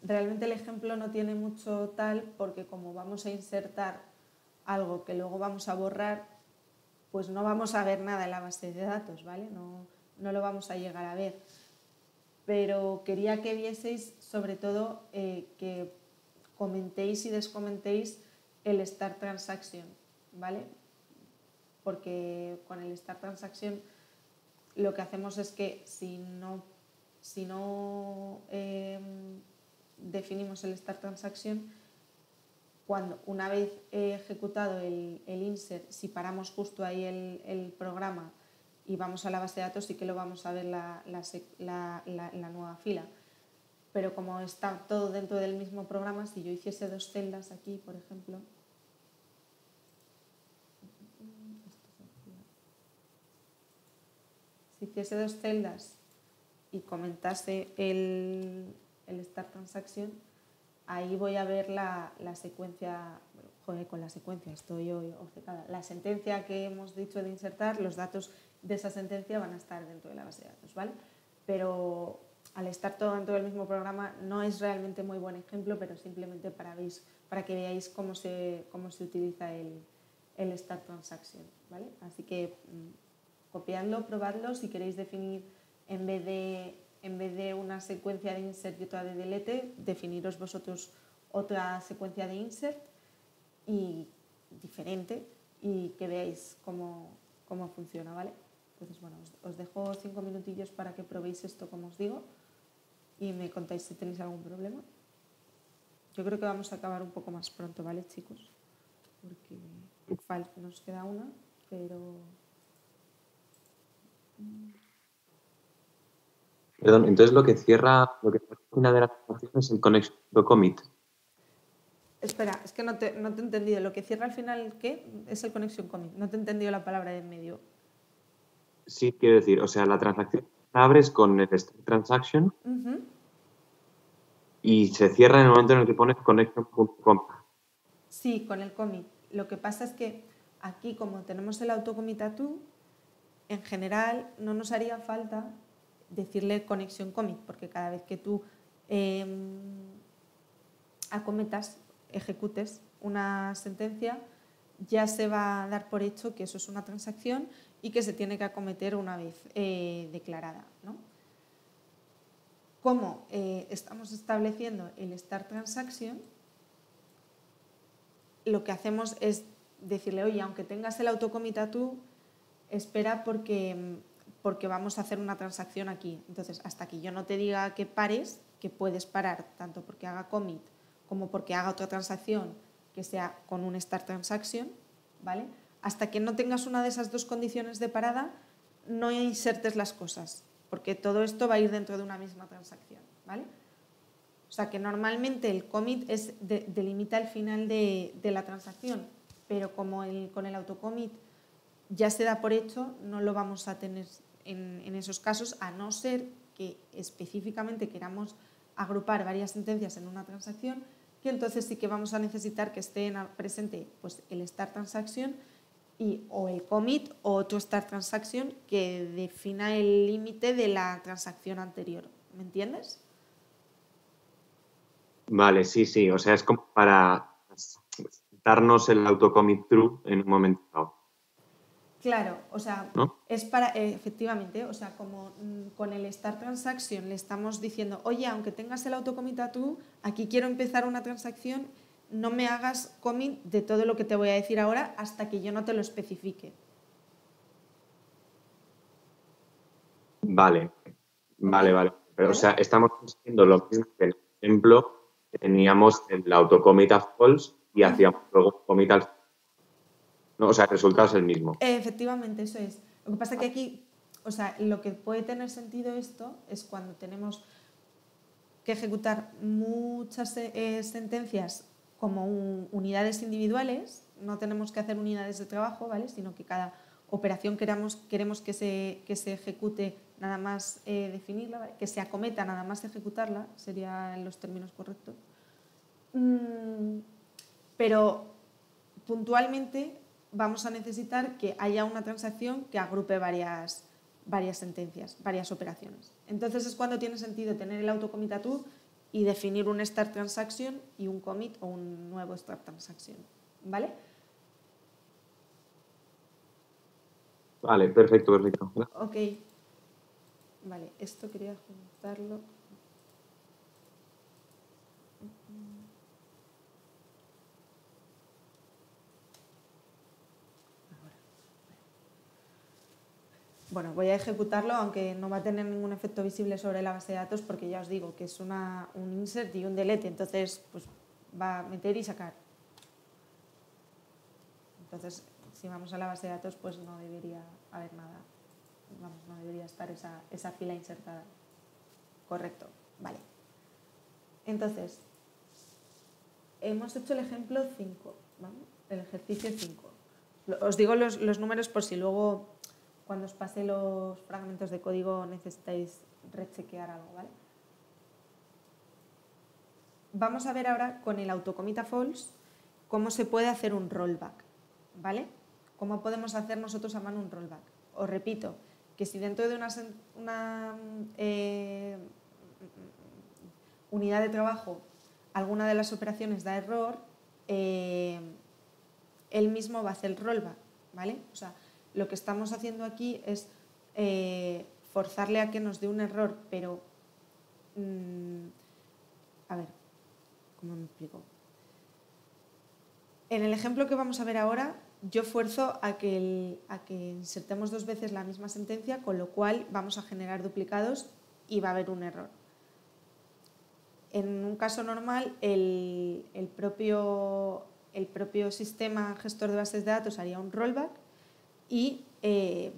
S1: Realmente el ejemplo no tiene mucho tal, porque como vamos a insertar algo que luego vamos a borrar, pues no vamos a ver nada en la base de datos, ¿vale? No lo vamos a llegar a ver. Pero quería que vieseis, sobre todo, que comentéis y descomentéis el start transaction, ¿vale? Porque con el start transaction lo que hacemos es que si no definimos el start transaction, una vez ejecutado el insert, si paramos justo ahí el programa y vamos a la base de datos, sí que lo vamos a ver la nueva fila. Pero como está todo dentro del mismo programa, si yo hiciese dos celdas aquí, por ejemplo, si hiciese dos celdas y comentase el start transaction, ahí voy a ver la secuencia. Joder, con la secuencia estoy obcecada. La sentencia que hemos dicho de insertar, los datos de esa sentencia van a estar dentro de la base de datos, ¿vale? Pero al estar todo dentro del mismo programa no es realmente muy buen ejemplo, pero simplemente para que veáis cómo se utiliza el start transaction, ¿vale? Así que copiadlo, probadlo. Si queréis definir en vez de una secuencia de insert y otra de delete, definiros vosotros otra secuencia de insert y diferente, y que veáis cómo funciona, ¿vale? Entonces, bueno, os dejo 5 minutillos para que probéis esto, como os digo, y me contáis si tenéis algún problema. Yo creo que vamos a acabar un poco más pronto, ¿vale, chicos? Porque nos queda una, pero...
S4: Perdón, entonces lo que cierra una de las transacciones es el connection.commit.
S1: Espera, es que no te he entendido. Lo que cierra al final, ¿qué? Es el connection commit. No te he entendido la palabra de en medio.
S4: Sí, quiero decir, o sea, la transacción la abres con el start transaction y se cierra en el momento en el que pones connection.com.
S1: Sí, con el commit. Lo que pasa es que aquí, como tenemos el autocommit a tú, en general no nos haría falta decirle connection commit, porque cada vez que tú acometas, ejecutes una sentencia, ya se va a dar por hecho que eso es una transacción y que se tiene que acometer una vez declarada, ¿no? Como estamos estableciendo el start transaction, lo que hacemos es decirle, oye, aunque tengas el autocommit a tú, espera porque vamos a hacer una transacción aquí. Entonces, hasta que yo no te diga que pares, que puedes parar tanto porque haga commit como porque haga otra transacción que sea con un start transaction, ¿vale? Hasta que no tengas una de esas dos condiciones de parada, no insertes las cosas, porque todo esto va a ir dentro de una misma transacción, ¿vale? O sea que normalmente el commit delimita el final de la transacción, pero como con el autocommit ya se da por hecho, no lo vamos a tener en esos casos, a no ser que específicamente queramos agrupar varias sentencias en una transacción, que entonces sí que vamos a necesitar que esté presente pues, el start transaction o el commit o otro start transaction que defina el límite de la transacción anterior. ¿Me entiendes?
S4: Vale, sí. O sea, es como para darnos el autocommit true en un momento dado.
S1: Claro, o sea,
S4: ¿no?
S1: es para, efectivamente, o sea, como con el start transaction le estamos diciendo, oye, aunque tengas el autocommit a true, aquí quiero empezar una transacción, no me hagas commit de todo lo que te voy a decir ahora hasta que yo no te lo especifique.
S4: Vale. Pero,
S1: ¿Vale?
S4: o sea, estamos haciendo lo mismo que el ejemplo que teníamos el autocommit a false y hacíamos luego un commit al false. No, o sea, el resultado es el mismo.
S1: Efectivamente, eso es. Lo que pasa es que aquí, o sea, lo que puede tener sentido esto es cuando tenemos que ejecutar muchas sentencias como unidades individuales, no tenemos que hacer unidades de trabajo, ¿vale? Sino que cada operación queremos que se ejecute nada más definirla, ¿vale? Que se acometa nada más ejecutarla, serían los términos correctos. Pero puntualmente vamos a necesitar que haya una transacción que agrupe varias sentencias, varias operaciones. Entonces es cuando tiene sentido tener el autocommit a true y definir un start transaction y un commit o un nuevo start transaction, ¿vale?
S4: Vale, perfecto.
S1: Ok. Vale, esto quería juntarlo. Bueno, voy a ejecutarlo, aunque no va a tener ningún efecto visible sobre la base de datos, porque ya os digo que es un insert y un delete, entonces pues va a meter y sacar. Entonces, si vamos a la base de datos, pues no debería haber nada, vamos, no debería estar esa fila insertada. Correcto, vale. Entonces, hemos hecho el ejemplo 5, ¿vale? El ejercicio 5. Os digo los números por si luego, cuando os pase los fragmentos de código, necesitáis rechequear algo, ¿vale? Vamos a ver ahora con el autocommit a false cómo se puede hacer un rollback, ¿vale? ¿Cómo podemos hacer nosotros a mano un rollback? Os repito que si dentro de una unidad de trabajo alguna de las operaciones da error, él mismo va a hacer el rollback, ¿vale? O sea, lo que estamos haciendo aquí es forzarle a que nos dé un error, pero a ver, ¿cómo me explico? En el ejemplo que vamos a ver ahora, yo fuerzo a que insertemos 2 veces la misma sentencia, con lo cual vamos a generar duplicados y va a haber un error. En un caso normal, el propio sistema gestor de bases de datos haría un rollback y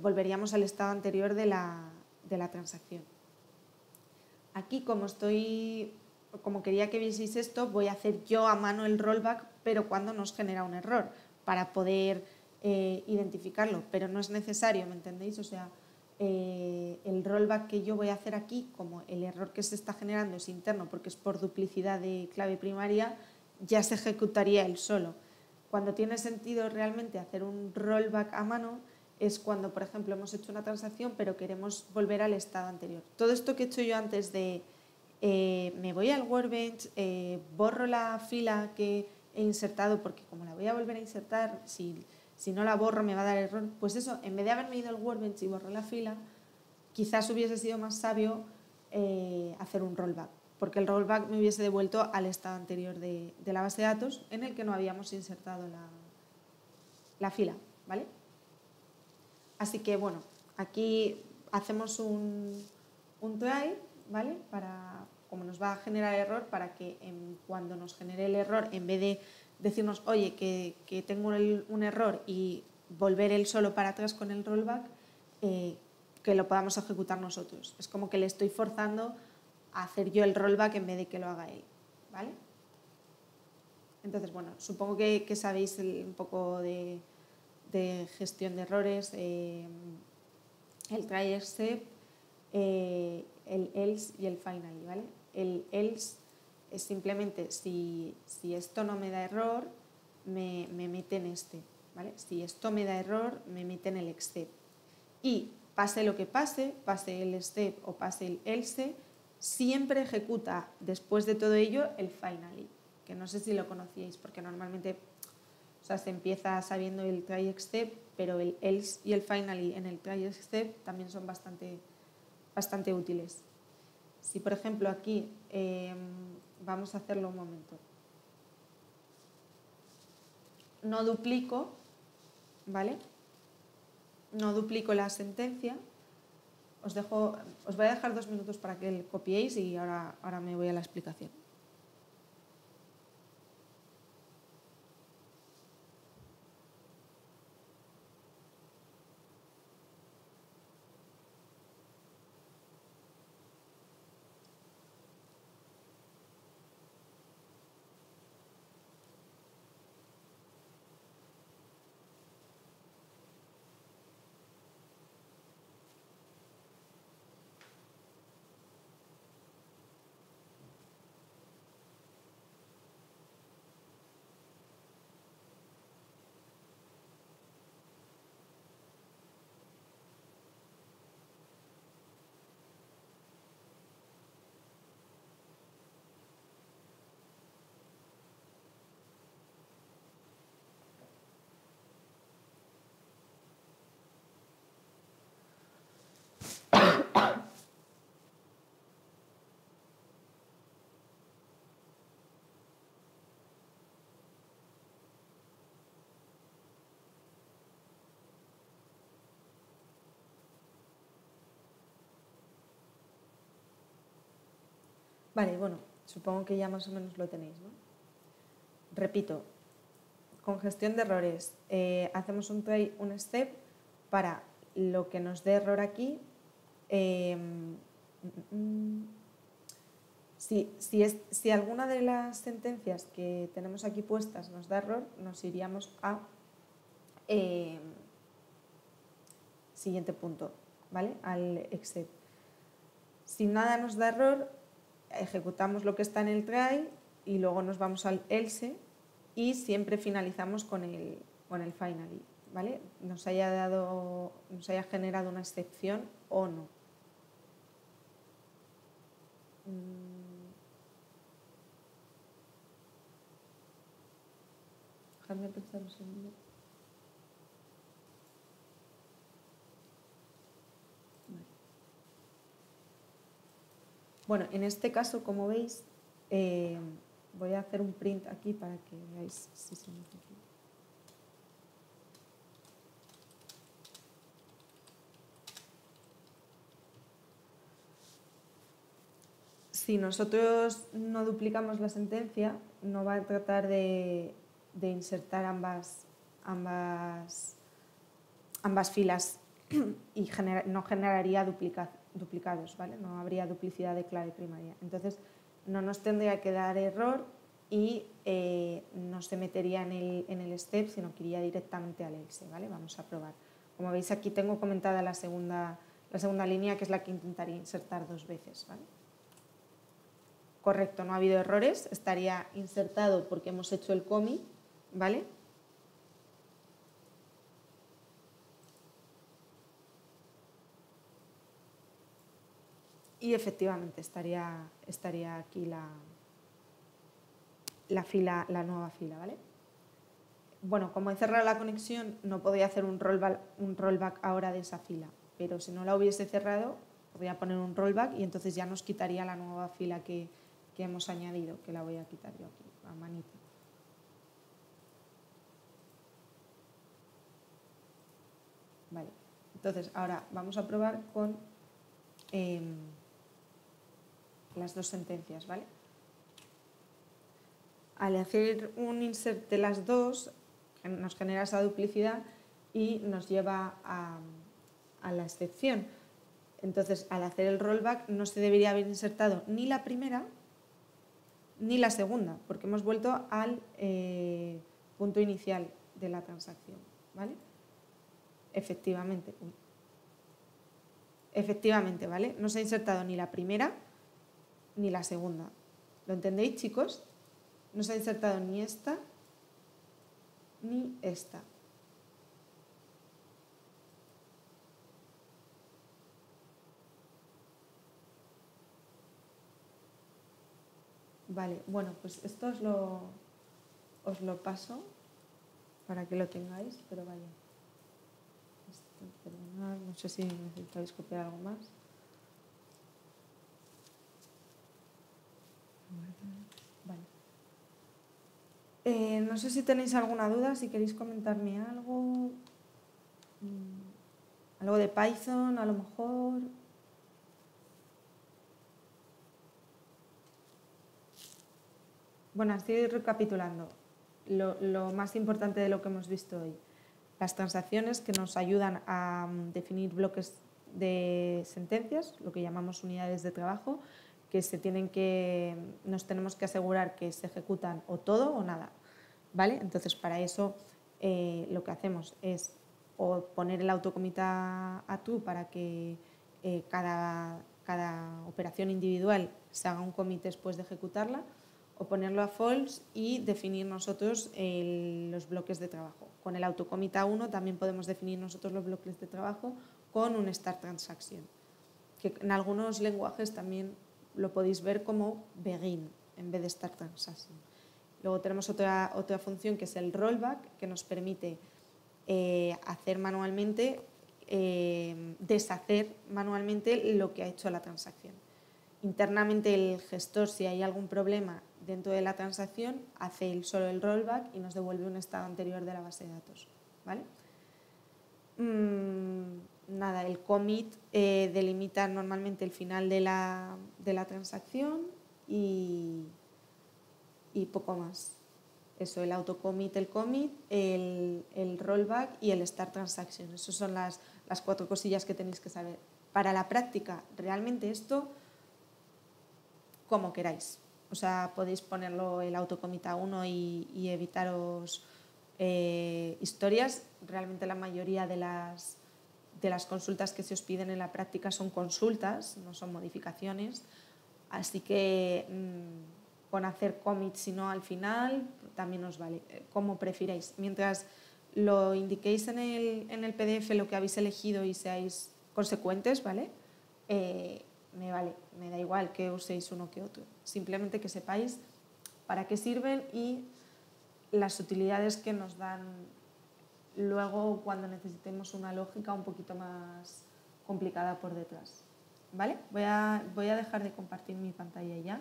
S1: volveríamos al estado anterior de la transacción. Aquí, como quería que vieseis esto, voy a hacer yo a mano el rollback, pero cuando nos genera un error, para poder identificarlo, pero no es necesario, ¿me entendéis? O sea, el rollback que yo voy a hacer aquí, como el error que se está generando es interno porque es por duplicidad de clave primaria, ya se ejecutaría él solo. Cuando tiene sentido realmente hacer un rollback a mano es cuando, por ejemplo, hemos hecho una transacción pero queremos volver al estado anterior. Todo esto que he hecho yo antes de me voy al workbench, borro la fila que he insertado porque como la voy a volver a insertar, si no la borro me va a dar error, pues eso, en vez de haberme ido al workbench y borrar la fila, quizás hubiese sido más sabio hacer un rollback, porque el rollback me hubiese devuelto al estado anterior de la base de datos en el que no habíamos insertado la fila, ¿vale? Así que bueno, aquí hacemos un try, ¿vale? Como nos va a generar error, para que cuando nos genere el error, en vez de decirnos, oye, que tengo un error y volver él solo para atrás con el rollback, que lo podamos ejecutar nosotros. Es como que le estoy forzando a hacer yo el rollback en vez de que lo haga él, ¿vale? Entonces, bueno, supongo que sabéis un poco de gestión de errores, el try except, el else y el finally, ¿vale? El else es simplemente si esto no me da error, me mete en este, ¿vale? Si esto me da error, me mete en el except. Y pase lo que pase el except o pase el else, siempre ejecuta después de todo ello el finally, que no sé si lo conocíais, porque normalmente se empieza sabiendo el try except, pero el else y el finally en el try except también son bastante útiles. Si por ejemplo aquí vamos a hacerlo un momento, no duplico, ¿vale? No duplico la sentencia, os voy a dejar 2 minutos para que copiéis y ahora me voy a la explicación. Vale, bueno, supongo que ya más o menos lo tenéis, ¿no? Repito, con gestión de errores hacemos un try, un step para lo que nos dé error aquí. Si alguna de las sentencias que tenemos aquí puestas nos da error, nos iríamos a siguiente punto, ¿vale? Al except. Si nada nos da error, ejecutamos lo que está en el try y luego nos vamos al else y siempre finalizamos con el finally, ¿vale? Nos haya generado una excepción o no. Dejadme pensar un segundo. Vale. Bueno, en este caso, como veis, voy a hacer un print aquí para que veáis si se me hace aquí. Si nosotros no duplicamos la sentencia, no va a tratar de insertar ambas filas y no generaría duplicados, ¿vale? No habría duplicidad de clave primaria. Entonces, no nos tendría que dar error y no se metería en el step, sino que iría directamente al else, ¿vale? Vamos a probar. Como veis, aquí tengo comentada la segunda línea, que es la que intentaría insertar 2 veces, ¿vale? Correcto, no ha habido errores, estaría insertado porque hemos hecho el commit, ¿vale? Y efectivamente estaría aquí la nueva fila, ¿vale? Bueno, como he cerrado la conexión, no podría hacer un rollback ahora de esa fila, pero si no la hubiese cerrado, podría poner un rollback y entonces ya nos quitaría la nueva fila que hemos añadido, que la voy a quitar yo aquí, a manita. Vale. Entonces, ahora vamos a probar con las dos sentencias, ¿vale? Al hacer un insert de las dos, nos genera esa duplicidad y nos lleva a la excepción. Entonces, al hacer el rollback no se debería haber insertado ni la primera ni la segunda, porque hemos vuelto al punto inicial de la transacción, ¿vale? Efectivamente, ¿vale? No se ha insertado ni la primera ni la segunda. ¿Lo entendéis, chicos? No se ha insertado ni esta ni esta. Vale, bueno, pues esto os lo paso para que lo tengáis, pero vaya. Perdonad, no sé si necesitáis copiar algo más. Vale. No sé si tenéis alguna duda, si queréis comentarme algo. Algo de Python, a lo mejor. Bueno, estoy recapitulando lo más importante de lo que hemos visto hoy. Las transacciones que nos ayudan a definir bloques de sentencias, lo que llamamos unidades de trabajo, que nos tenemos que asegurar que se ejecutan o todo o nada, ¿vale? Entonces, para eso lo que hacemos es o poner el autocommit a true para que cada operación individual se haga un commit después de ejecutarla, o ponerlo a false y definir nosotros los bloques de trabajo. Con el autocommit a 1 también podemos definir nosotros los bloques de trabajo con un start transaction, que en algunos lenguajes también lo podéis ver como begin en vez de start transaction. Luego tenemos otra función que es el rollback, que nos permite hacer manualmente, deshacer manualmente lo que ha hecho la transacción. Internamente el gestor, si hay algún problema dentro de la transacción, hace solo el rollback y nos devuelve un estado anterior de la base de datos, ¿vale? Nada, el commit delimita normalmente el final de la transacción y poco más. Eso, el autocommit, el commit, el rollback y el start transaction. Esas son las 4 cosillas que tenéis que saber. Para la práctica, realmente esto, como queráis. O sea, podéis ponerlo el autocommit a 1 y evitaros historias. Realmente la mayoría de las consultas que se os piden en la práctica son consultas, no son modificaciones. Así que con hacer commit, si no al final, también os vale, como prefiráis. Mientras lo indiquéis en el PDF lo que habéis elegido y seáis consecuentes, ¿vale? Me vale, me da igual que uséis uno que otro. Simplemente que sepáis para qué sirven y las utilidades que nos dan luego cuando necesitemos una lógica un poquito más complicada por detrás. ¿Vale? Voy a dejar de compartir mi pantalla ya.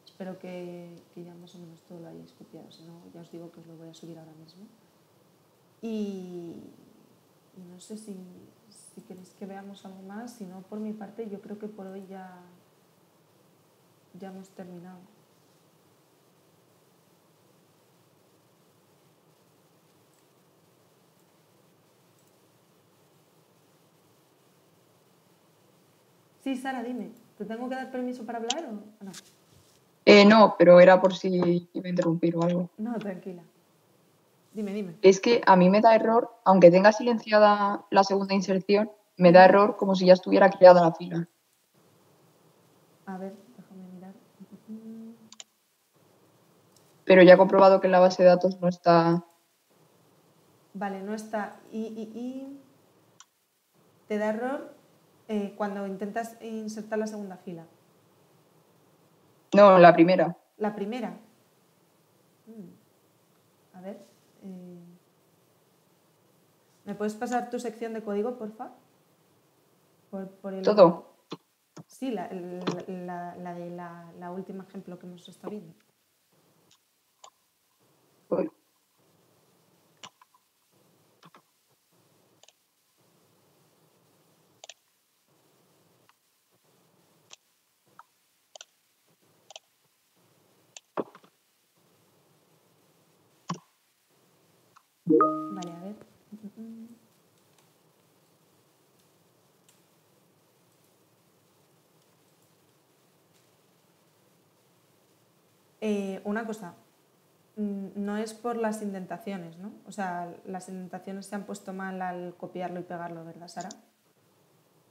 S1: Espero que ya más o menos todo lo hayáis copiado. Si no, ya os digo que os lo voy a subir ahora mismo. Y no sé si queréis que veamos algo más. Si no, por mi parte, yo creo que por hoy ya hemos terminado. Sí, Sara, dime. ¿Te tengo que dar permiso para hablar o no?
S5: No, pero era por si iba a interrumpir o algo.
S1: No, tranquila. Dime.
S5: Es que a mí me da error, aunque tenga silenciada la segunda inserción, me da error como si ya estuviera creada la fila.
S1: A ver, déjame mirar.
S5: Pero ya he comprobado que en la base de datos no está.
S1: Vale, no está. Y te da error cuando intentas insertar la segunda fila.
S5: No, la primera.
S1: La primera. A ver. ¿Me puedes pasar tu sección de código, porfa? Por el...
S5: ¿Todo?
S1: Sí, la de la última ejemplo que hemos estado viendo. Vale, a ver. Una cosa, no es por las indentaciones, ¿no? O sea, las indentaciones se han puesto mal al copiarlo y pegarlo, ¿verdad, Sara?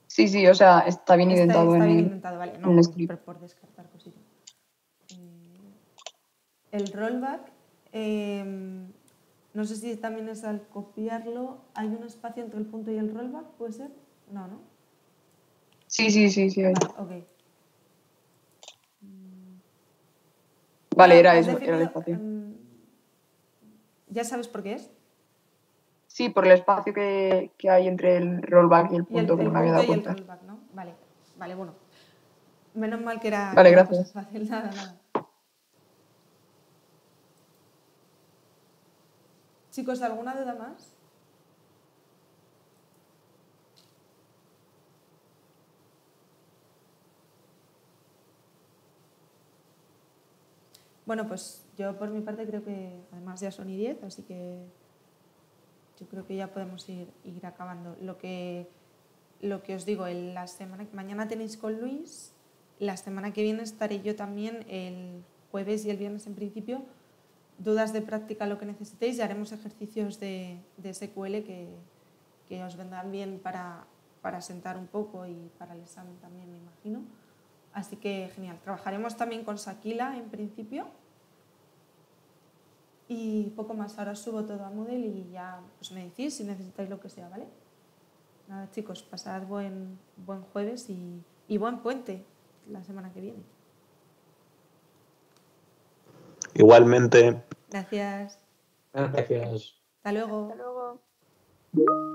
S5: Sí, sí, o sea, está bien indentado
S1: Está bien
S5: en
S1: intentado, vale. No,
S5: el script.
S1: por descartar cositas. El rollback, no sé si también es al copiarlo, ¿hay un espacio entre el punto y el rollback? ¿Puede ser? No, ¿no?
S5: Sí. Ahí.
S1: Vale, ok.
S5: Vale, era
S1: has
S5: eso, era el
S1: definido,
S5: espacio.
S1: ¿ya sabes por qué es?
S5: Sí, por el espacio que hay entre el rollback y el
S1: Y el
S5: punto, que no me había
S1: punto
S5: dado
S1: y el
S5: cuenta.
S1: rollback, ¿no? Vale, bueno. Menos mal que era,
S5: Vale,
S1: cosa
S5: gracias.
S1: fácil, nada. Chicos, ¿alguna duda más? Bueno, pues yo por mi parte creo que además ya son y 10, así que yo creo que ya podemos ir acabando. Lo que os digo, mañana tenéis con Luis, la semana que viene estaré yo también el jueves y el viernes en principio. Dudas de práctica, lo que necesitéis, y haremos ejercicios de SQL que os vendrán bien para sentar un poco y para el examen también, me imagino. Así que genial. Trabajaremos también con Sakila en principio. Y poco más. Ahora subo todo a Moodle y ya pues me decís si necesitáis lo que sea, ¿vale? Nada, chicos, pasad buen jueves y buen puente la semana que viene.
S2: Igualmente.
S1: Gracias.
S3: Gracias.
S1: Hasta luego.
S5: Hasta luego.